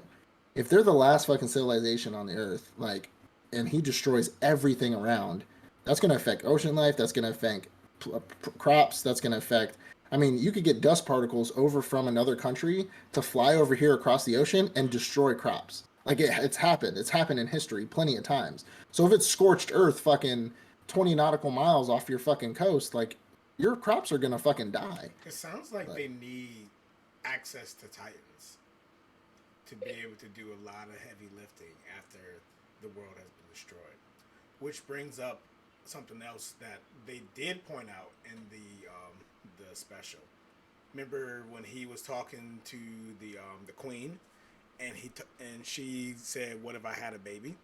if they're the last fucking civilization on the earth, like, and he destroys everything around, that's gonna affect ocean life. That's gonna affect crops. That's gonna affect. I mean, you could get dust particles over from another country to fly over here across the ocean and destroy crops. Like it's happened. It's happened in history plenty of times. So if it's scorched earth, fucking 20 nautical miles off your fucking coast, like your crops are gonna fucking die. It sounds like Like, they need access to Titans to be able to do a lot of heavy lifting after the world has been destroyed. Which brings up something else that they did point out in the special. Remember when he was talking to the queen, and and she said, "What if I had a baby?"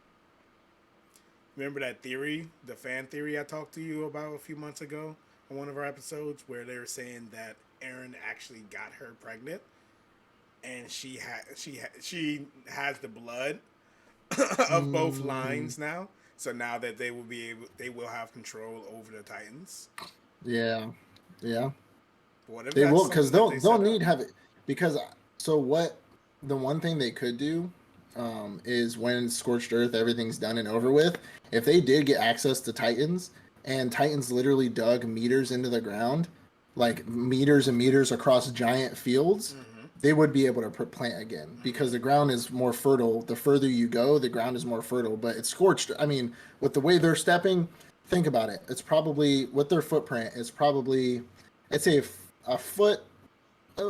Remember that theory, the fan theory I talked to you about a few months ago on one of our episodes, where they were saying that Aaron actually got her pregnant, and she has the blood of both mm, lines now. So now that they will have control over the Titans. yeah, yeah. What if They that's will, because something that they they'll set up? need have it because so what the one thing they could do is when scorched earth everything's done and over with, if they did get access to Titans and Titans literally dug meters into the ground, like meters and meters across giant fields, Mm-hmm. they would be able to plant again because the ground is more fertile. The further you go, the ground is more fertile, but it's scorched. I mean, with the way they're stepping, think about it. It's probably with their footprint. It's probably, I'd say a foot,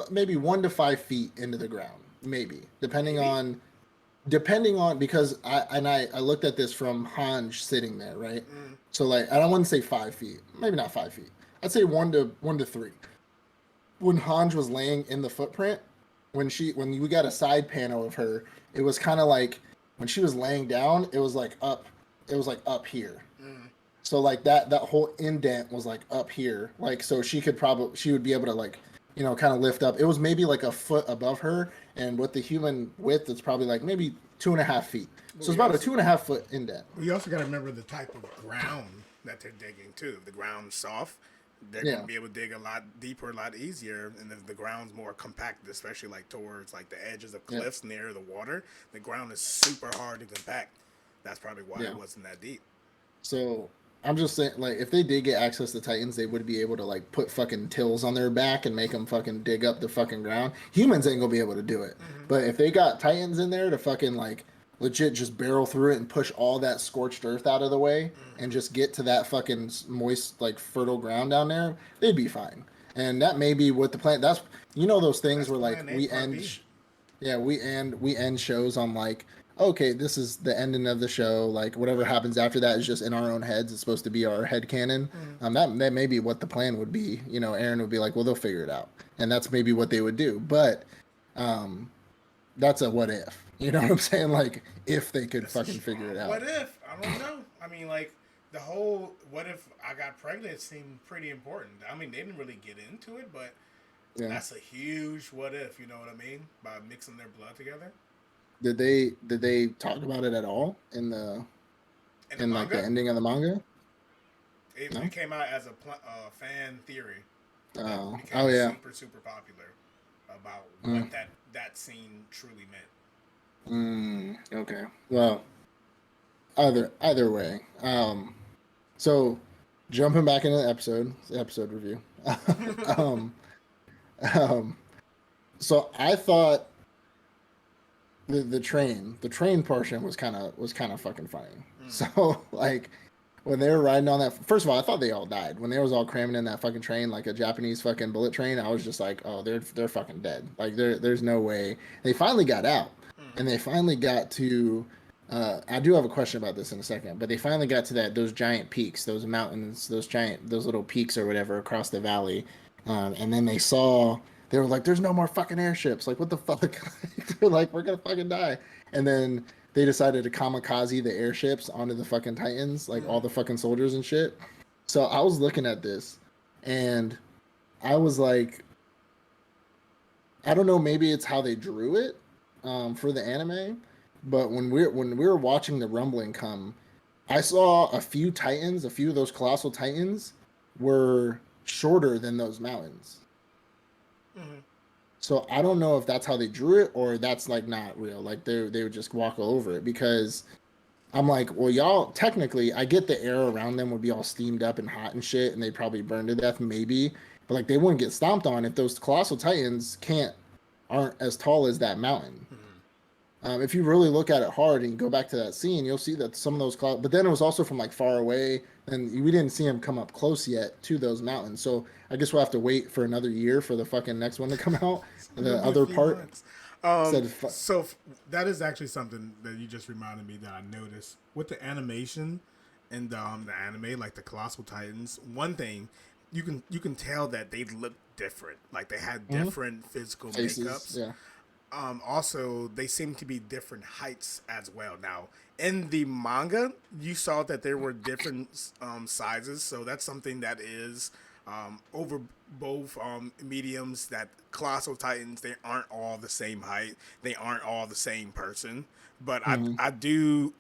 maybe 1 to 5 feet into the ground, maybe Maybe. depending on because I looked at this from Hanj sitting there, right? Mm. So like I don't want to say 5 feet, maybe not 5 feet. I'd say 1 to 3. When Hanj was laying in the footprint, when we got a side panel of her, it was kind of like when she was laying down, it was like up here. Mm. So like that whole indent was like up here. Like so she would be able to like, kind of lift up. It was maybe like a foot above her, and with the human width, it's probably like maybe 2.5 feet. But So it's we about a also 2.5 foot indent. we also got to remember the type of ground that they're digging too. If the ground's soft, they're going Yeah, to be able to dig a lot deeper, a lot easier. And if the ground's more compact, especially like towards like the edges of yeah, cliffs near the water, the ground is super hard to compact. That's probably why yeah. it wasn't that deep. So I'm just saying, like, if they did get access to Titans, they would be able to like put fucking tills on their back and make them fucking dig up the fucking ground. Humans ain't gonna be able to do it, Mm-hmm. but if they got Titans in there to fucking like legit just barrel through it and push all that scorched earth out of the way and Mm-hmm. just get to that fucking moist like fertile ground down there, they'd be fine. And that may be what the plan. That's those things That's where like Plan A, Part B. yeah, we end shows on like, okay, this is the ending of the show. Like whatever Right. happens after that is just in our own heads. It's supposed to be our head canon. Mm-hmm. That may be what the plan would be. Aaron would be like, well, they'll figure it out, and that's maybe what they would do. But um, that's a what if. You know what I'm saying? Like if they could That's a fucking figure it strong out. what if. I don't know. I mean, like the whole what if I got pregnant seemed pretty important. I mean, they didn't really get into it, but Yeah. that's a huge what if. You know what I mean? By mixing their blood together Did they talk about it at all in the in like the manga. ending of the manga? It No. came out as a fan theory that Oh became yeah. super popular about Mm, what that scene truly meant. okay. Well, either way. So jumping back into the episode review. um, um, so I thought the train portion was kind of fucking funny. Mm. So like when they were riding on that, first of all, I thought they all died when they was all cramming in that fucking train like a Japanese fucking bullet train. I was just like, oh, they're fucking dead. Like there's no way. They finally got out, Mm. and they finally got to. I do have a question about this in a second, but they finally got to those giant peaks, those mountains, those little peaks or whatever across the valley, and then they saw they were like, "There's no more fucking airships." Like, what the fuck? They're like, "We're gonna fucking die." And then they decided to kamikaze the airships onto the fucking Titans, like all the fucking soldiers and shit. So I was looking at this, and I was like, I don't know, maybe it's how they drew it for the anime, but when we were watching the rumbling come, I saw a few Titans, a few of those colossal Titans were shorter than those mountains. Mm-hmm. So I don't know if that's how they drew it or that's like not real. Like they would just walk all over it because I'm like, well, y'all technically I get the air around them would be all steamed up and hot and shit, and they'd probably burn to death maybe, but like they wouldn't get stomped on if those colossal titans aren't as tall as that mountain. If you really look at it hard and go back to that scene, you'll see that some of those clouds. But then it was also from like far away, and we didn't see him come up close yet to those mountains. So I guess we'll have to wait for another year for the fucking next one to come out. The other part said, That is actually something that you just reminded me that I noticed with the animation and the anime, like the Colossal Titans. One thing you can tell that they look different, like they had different physical faces, makeups. yeah. Also, they seem to be different heights as well. Now, in the manga, you saw that there were different sizes, so that's something that is over both mediums. That Colossal Titans, they aren't all the same height. They aren't all the same person. But I do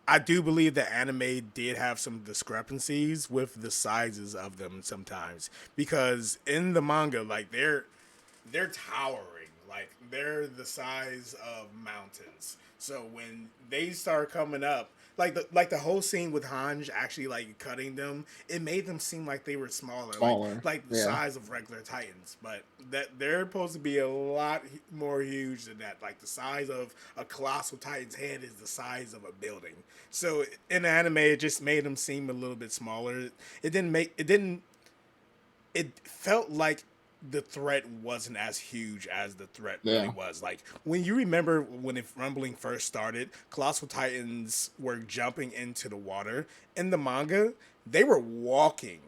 believe that anime did have some discrepancies with the sizes of them sometimes, because in the manga, like they're towering. Like they're the size of mountains. So when they start coming up, like the whole scene with Hanj actually like cutting them, it made them seem like they were smaller. Like the size of regular Titans. But that they're supposed to be a lot more huge than that. Like the size of a colossal Titan's head is the size of a building. So in anime, it just made them seem a little bit smaller. It felt like the threat wasn't as huge as the threat really was. Like when you remember when Rumbling first started, Colossal Titans were jumping into the water. In the manga, they were walking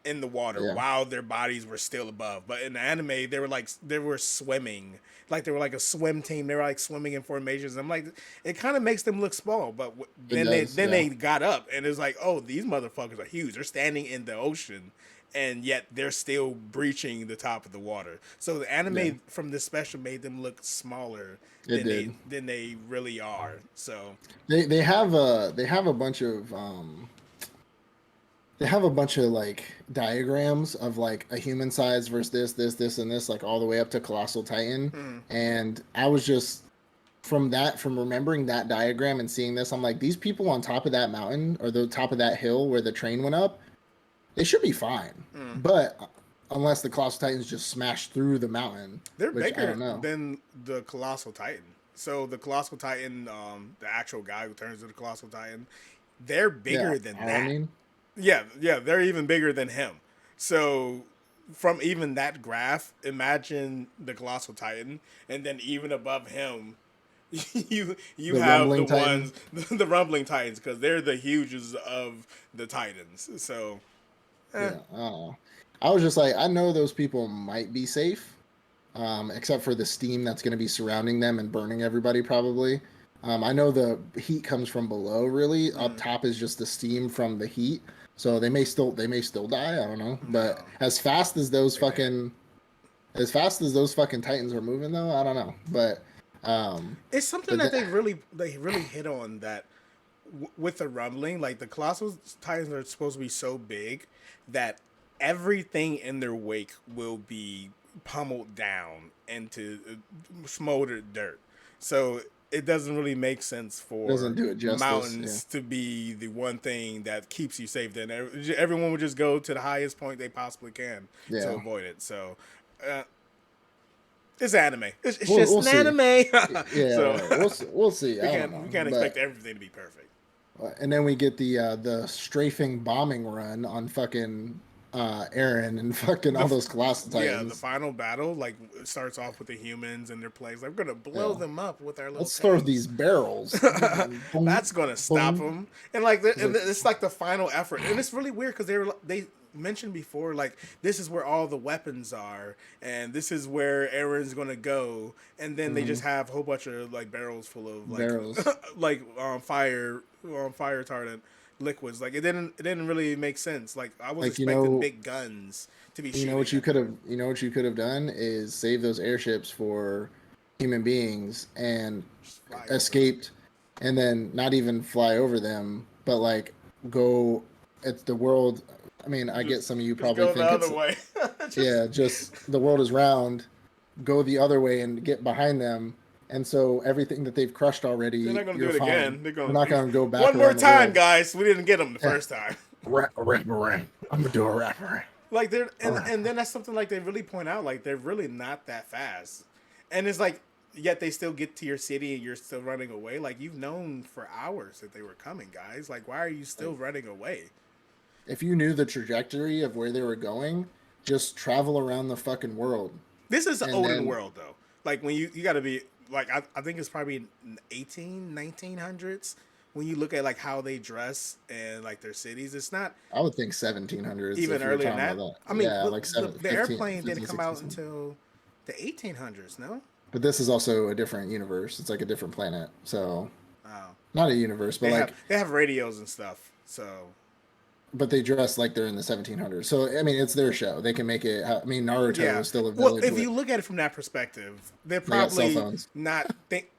in the water while their bodies were still above. But in the anime, they were swimming. Like they were like a swim team. They were like swimming in formations. I'm like, it kind of makes them look small. But then they got up and it's like, oh, these motherfuckers are huge. They're standing in the ocean, and yet they're still breaching the top of the water. So the anime from this special made them look smaller than they really are. So they have a bunch of like diagrams of like a human size versus this and this, like all the way up to Colossal Titan. And I was just from remembering that diagram and seeing this, I'm like, these people on top of that mountain or the top of that hill where the train went up, they should be fine. But unless the Colossal Titans just smash through the mountain. They're bigger than the Colossal Titan. So the Colossal Titan, the actual guy who turns into the Colossal Titan, they're bigger than that. Mean? Yeah, they're even bigger than him. So from even that graph, imagine the Colossal Titan, and then even above him, you have the Rumbling Titans, because they're the hugest of the Titans. So I was just like, I know those people might be safe, except for the steam that's going to be surrounding them and burning everybody probably. I know the heat comes from below. Really, up top is just the steam from the heat. So they may still die. I don't know. But as fast as those fucking Titans are moving, though, I don't know. But it's something that they really hit on, that with the rumbling, like the Colossal Titans are supposed to be so big that everything in their wake will be pummeled down into smoldered dirt. So it doesn't really make sense for mountains to be the one thing that keeps you safe. Then everyone would just go to the highest point they possibly can to avoid it. So it's anime. It's just an anime. We'll see. We can't expect everything to be perfect. And then we get the strafing bombing run on fucking Eren and fucking all those Colossal Titans. Yeah, the final battle, like, it starts off with the humans and their planes. Like, we're gonna blow them up with our little. Let's throw these barrels. That's gonna stop them. And like, it's like the final effort. And it's really weird because mentioned before, like this is where all the weapons are, and this is where Aaron's gonna go, and then they Hmm. just have a whole bunch of like barrels full of like Barrels. like fire retardant liquids. Like it didn't really make sense. Like I was Like expecting big guns to be you know what shooting you at could them. have, done is save those airships for human beings and Just fly over them. escaped, and then not even fly over them, but like go. It's the world. I mean, I get some of you Just probably go the think other it's way. yeah, just the world is round. Go the other way and get behind them, and so everything that they've crushed They're already, not gonna do you're it fine. again. They're We're gonna not gonna go back one more around the time, world. guys. We didn't get them the Yeah, first time. wrap around. I'm gonna do a wrap around. Like they're A wrap. and then that's something like they really point out. Like they're really not that fast, and it's like yet they still get to your city and you're still running away. Like you've known for hours that they were coming, guys. Like why are you still running away? If you knew the trajectory of where they were going, just travel around the fucking world. This is the And olden then world though. Like when you got to be like I think it's probably 1900s when you look at like how they dress and like their cities. It's not I would think 1700s even if you were earlier than talking that. about I that. mean, Yeah, like the 15, airplane didn't 15, come 16, out 17. until the 1800s. No. But this is also a different universe. It's like a different planet. So, Oh. not a universe, but like, They have radios and stuff. So but they dress like they're in the 1700s. So, I mean, it's their show. They can make it. I mean, Naruto yeah. is still a Well, village if with, you look at it from that perspective, they're they got cell probably phones. not think.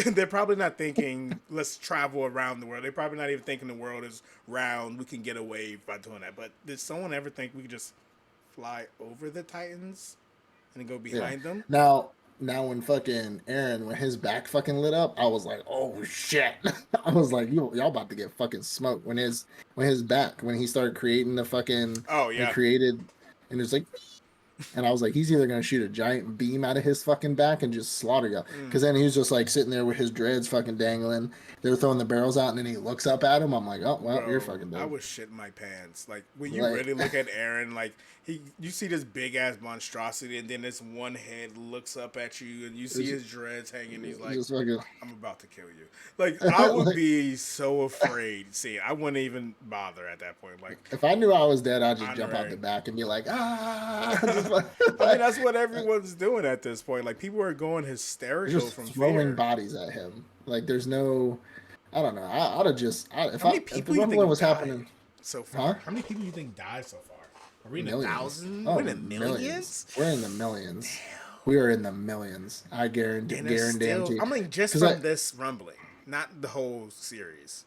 They're probably not thinking let's travel around the world. They're probably not even thinking the world is round. We can get away by doing that. But did someone ever think we could just fly over the Titans and then go Yeah. behind them? Now when fucking Aaron, when his back fucking lit up, I was like, oh shit. I was like, y'all about to get fucking smoked when his back, when he started creating the fucking, Oh when he yeah. created, and it's like, and I was like, he's either gonna shoot a giant beam out of his fucking back and just slaughter you. Because then he was just like sitting there with his dreads fucking dangling. They were throwing the barrels out, and then he looks up at him. I'm like, oh well, you're Bro, fucking I dead. was shitting my pants. Like when you Like, really look at Aaron, like you see this big ass monstrosity, and then this one head looks up at you, and you see his dreads hanging. And he's like, just fucking. "I'm about to kill you." Like I would Like, be so afraid. See, I wouldn't even bother at that point. Like if I knew I was dead, I'd just jump out honorary. the back and be like, ah. Just I mean, that's what everyone's doing at this point. Like people are going They're hysterical just from throwing fear. bodies at him. Like there's no, I don't know. I'd have just, How many if the people you rumbling think was died happening, so huh? far? How many people do you think died so far? Are we in the Millions. Thousand? Oh, We're in the millions. millions? We're in the millions. We are in the millions. I guarantee. And it's still, Guarantee. I mean, just 'Cause from this rumbling, not the whole series.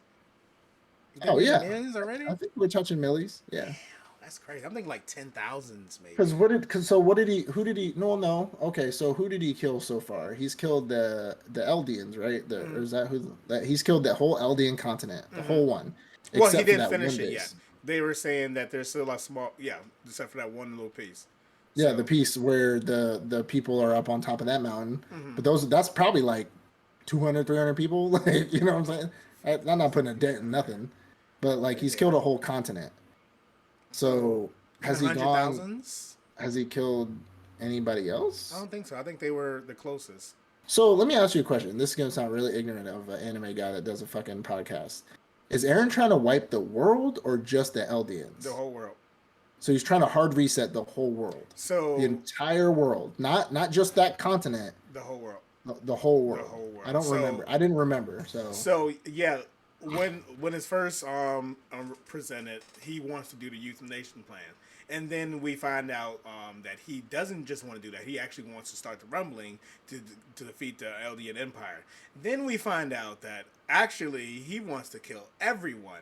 You think oh we're in the yeah, millions already? I think we're touching millies. Yeah. That's crazy. I'm thinking like 10,000s maybe. Because what did he? Who did he? No, no. Okay, so who did he kill so far? He's killed the Eldians, right? Or is that who? That he's killed that whole Eldian continent, the whole one, Well, he except for didn't that finish one it yet. base. They were saying that there's still a small, yeah, except for that one little piece. Yeah, the So, piece where the people are up on top of that mountain. But that's probably like 200, 300 people. Like, you know what I'm saying? I'm not putting a dent in nothing. But like he's killed a whole continent. So in the has he hundred gone? thousands? Has he killed anybody I else? don't think so. I think they were the closest. So let me ask you a question. This is gonna sound really ignorant of an anime guy that does a fucking podcast. Is Aaron trying to wipe the world or just the Eldians? The whole world. So he's trying to hard reset the whole world, So the entire world, not just that continent. the whole world. The whole world. whole world. I don't So- remember. I didn't remember. So So yeah, when it's first presented, he wants to do the euthanasia plan, and then we find out that he doesn't just want to do that. He actually wants to start the rumbling to defeat the Eldian Empire. Then we find out that actually he wants to kill everyone.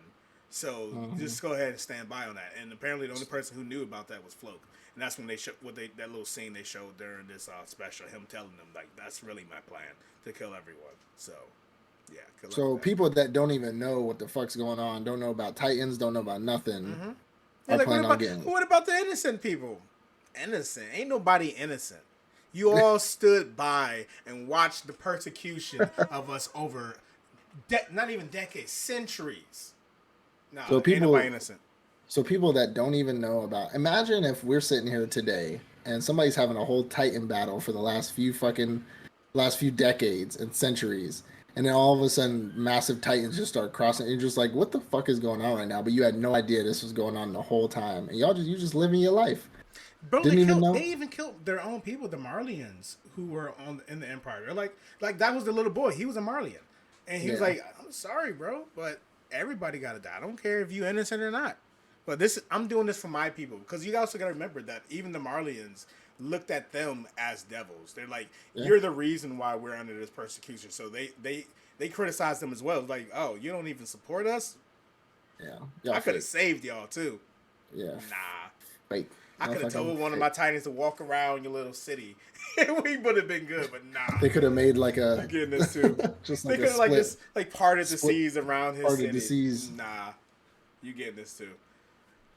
So just go ahead and stand by on that. And apparently the only person who knew about that was Floke. And that's when they showed that little scene they showed during this special, him telling them like that's really my plan to kill everyone. So yeah. Kill so everyone. people that don't even know what the fuck's going on, don't know about Titans, don't know about nothing, They're are like, planning on getting. what about the innocent people? Innocent? Ain't nobody innocent. You all stood by and watched the persecution of us over, not even decades, centuries. No, So ain't people- nobody innocent. So people that don't even know about, imagine if we're sitting here today and somebody's having a whole Titan battle for the last few decades and centuries, and then all of a sudden, massive titans just start crossing. And you're just like, what the fuck is going on right now? But you had no idea this was going on the whole time, and you just living your life. Bro, Didn't even they know. even killed their own people, the Marlians, who were in the Empire. They're like that was the little boy. He was a Marlian, and he was Yeah. like, "I'm sorry, bro, but everybody got to die. I don't care if you innocent or not. But I'm doing this for my people because you also got to remember that even the Marlians looked at them as devils. They're like, Yeah. you're the reason why we're under this persecution. So they criticize them as well. Like, oh, you don't even support us. Yeah, I could have saved y'all too. Yeah, Nah. fake. I could have told one of fake. my titans to walk around your little city. We would have been good, but nah. They could have made like a You getting this too? just They like could a have like split. this, like parted the split- seas around his parted city. the seas. Nah, you getting this too?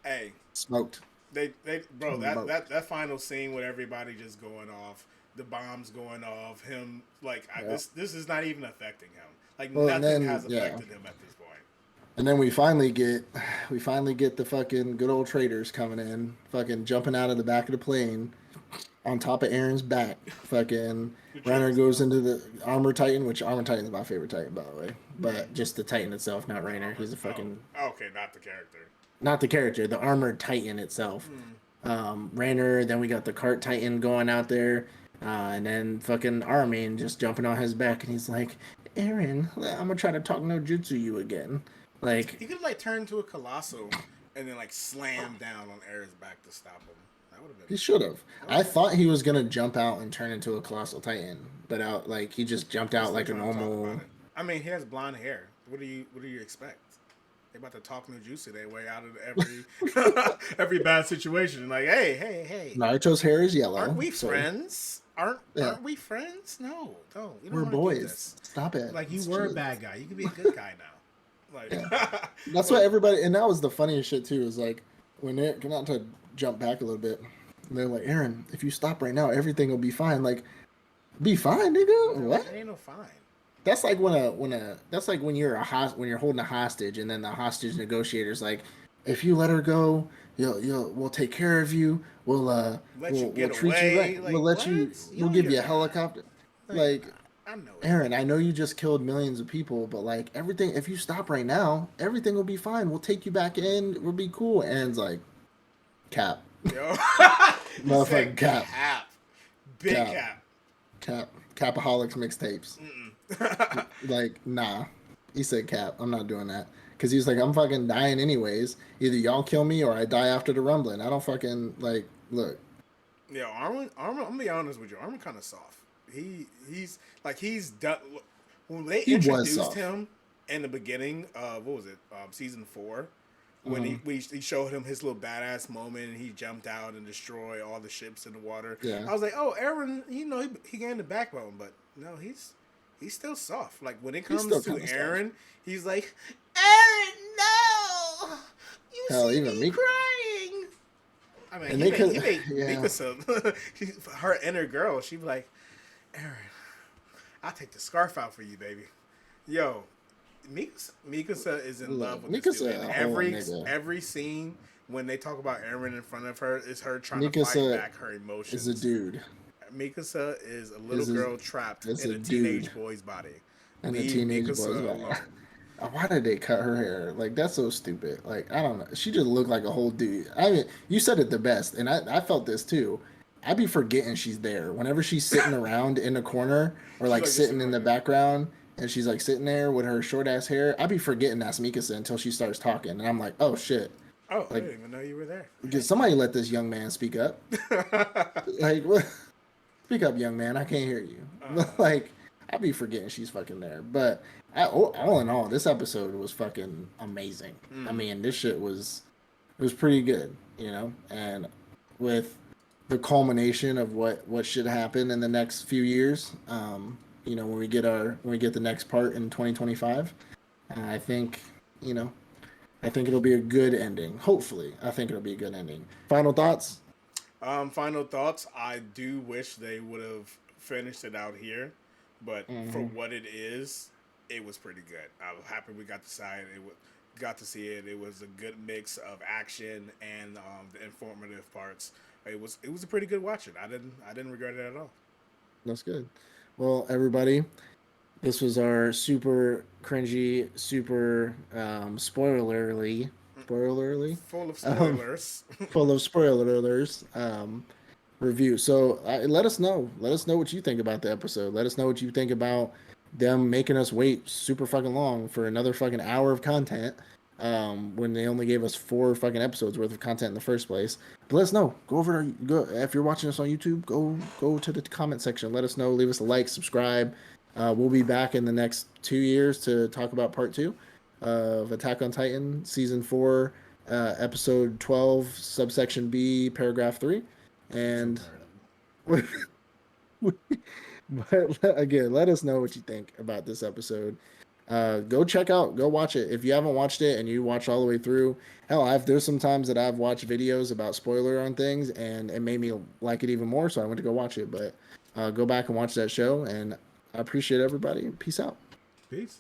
Hey, Smoked. bro, Smoked. that final scene with everybody just going off, the bombs going off, him like this is not even affecting him. Like Well, and nothing then, has yeah. affected him at this point. And then we finally get the fucking good old traders coming in, fucking jumping out of the back of the plane on top of Aaron's back. Fucking Reiner goes into the Armor Titan, which Armor Titan's my favorite Titan, by the way. But just the Titan itself, not Reiner. He's a fucking Okay, not the character. not the character, the Armored Titan itself. Reiner, then we got the Cart Titan going out there, and then fucking Armin just jumping on his back, and he's like, Aaron, I'm gonna try to talk no jutsu you again. Like, He could like turn to a colossal and then like slam down on Aaron's back to stop him. That would have been. he should have. I thought he was gonna jump out and turn into a colossal titan, but he just jumped out like a Trying to talk normal. about it. I mean, he has blonde hair. What do you expect? They about to talk no juicy their way out of every bad situation. Like, hey, Naruto's hair is yellow. aren't we so friends? Aren't we friends? No, don't. You don't We're wanna do boys. this. Stop it. Like you It's were a just- bad guy. You could be a good guy now. Like That's what everybody, and that was the funniest shit too. Is like when they're not to jump back a little bit. They're like, Aaron, if you stop right now, everything will be fine. Like, be fine, nigga. What? It ain't no fine. That's like when you're when you're holding a hostage, and then the hostage negotiator's like, if you let her go, we'll take care of you. We'll you get we'll treat away. you right. Like, we'll let what? you. You We'll know give you a you're not. helicopter. Like, I know it. Aaron, I know you just killed millions of people, but like everything, if you stop right now, everything will be fine. We'll take you back in. We'll be cool. Aaron's like, cap, Yo. He Motherfucking said cap. Big Cap. cap. Capaholics mixtapes. Like, nah. He said cap. I'm not doing that. Because he was like, I'm fucking dying anyways. Either y'all kill me or I die after the rumbling. I don't fucking, like, look. Yo, Armin, I'm gonna be honest with you. Armin kind of soft. He's done. When they He was introduced soft. him in the beginning of what was it, season 4, when he showed him his little badass moment and he jumped out and destroyed all the ships in the water. Yeah. I was like, oh, Aaron, he gained the backbone, but no, he's still soft. Like when it comes still to kinda soft. Aaron, he's like, Aaron, no, you Hell, see even me Mika- crying. I mean, And he they made could- yeah. Mikasa, her inner girl. She'd be like, Aaron, I'll take the scarf out for you, baby. Yo, Mikasa is in love with this Mikasa dude. a And whole nigga. every scene when they talk about Aaron in front of her is her trying to Mikasa fight back her emotions. Is a dude. Mikasa is a little Is a- girl trapped in is a a teenage dude. boy's body. And the Leave teenage Mikasa boys. alone. Why did they cut her hair? Like, that's so stupid. Like, I don't know. She just looked like a whole dude. I mean, you said it the best, and I felt this too. I'd be forgetting she's there. Whenever she's sitting around in the corner or like like sitting this in the right background and she's like sitting there with her short ass hair, I'd be forgetting that's Mikasa until she starts talking. And I'm like, oh shit. Oh, I Like- didn't even know you were there. Did somebody let this young man speak up? Like, what? Speak up, young man. I can't hear you. Like, I'd be forgetting she's fucking there. But all in all, this episode was fucking amazing. I mean, this shit was pretty good, and with the culmination of what should happen in the next few years, when we get the next part in 2025, I think it'll be a good ending. Hopefully, I think it'll be a good ending. Final thoughts? Final thoughts. I do wish they would have finished it out here, but for what it is, it was pretty good. I'm happy we got to see it. It was a good mix of action and the informative parts. It was a pretty good watch. I didn't regret it at all. That's good. Well, everybody, This was our super cringy, super spoilerly, Full of um, spoilers. full of spoilers review. So let us know. Let us know what you think about the episode. Let us know what you think about them making us wait super fucking long for another fucking hour of content. When they only gave us 4 fucking episodes worth of content in the first place. But let us know. Go if you're watching us on YouTube. Go to the comment section. Let us know. Leave us a like, subscribe. We'll be back in the next 2 years to talk about part 2 of Attack on Titan, season 4, episode 12, subsection B, paragraph 3. And but again, let us know what you think about this episode. Go watch it if you haven't watched it and you watch all the way through. Hell, there's some times that I've watched videos about spoiler on things and it made me like it even more, so I went to go watch it. But go back and watch that show, and I appreciate everybody. Peace out. Peace.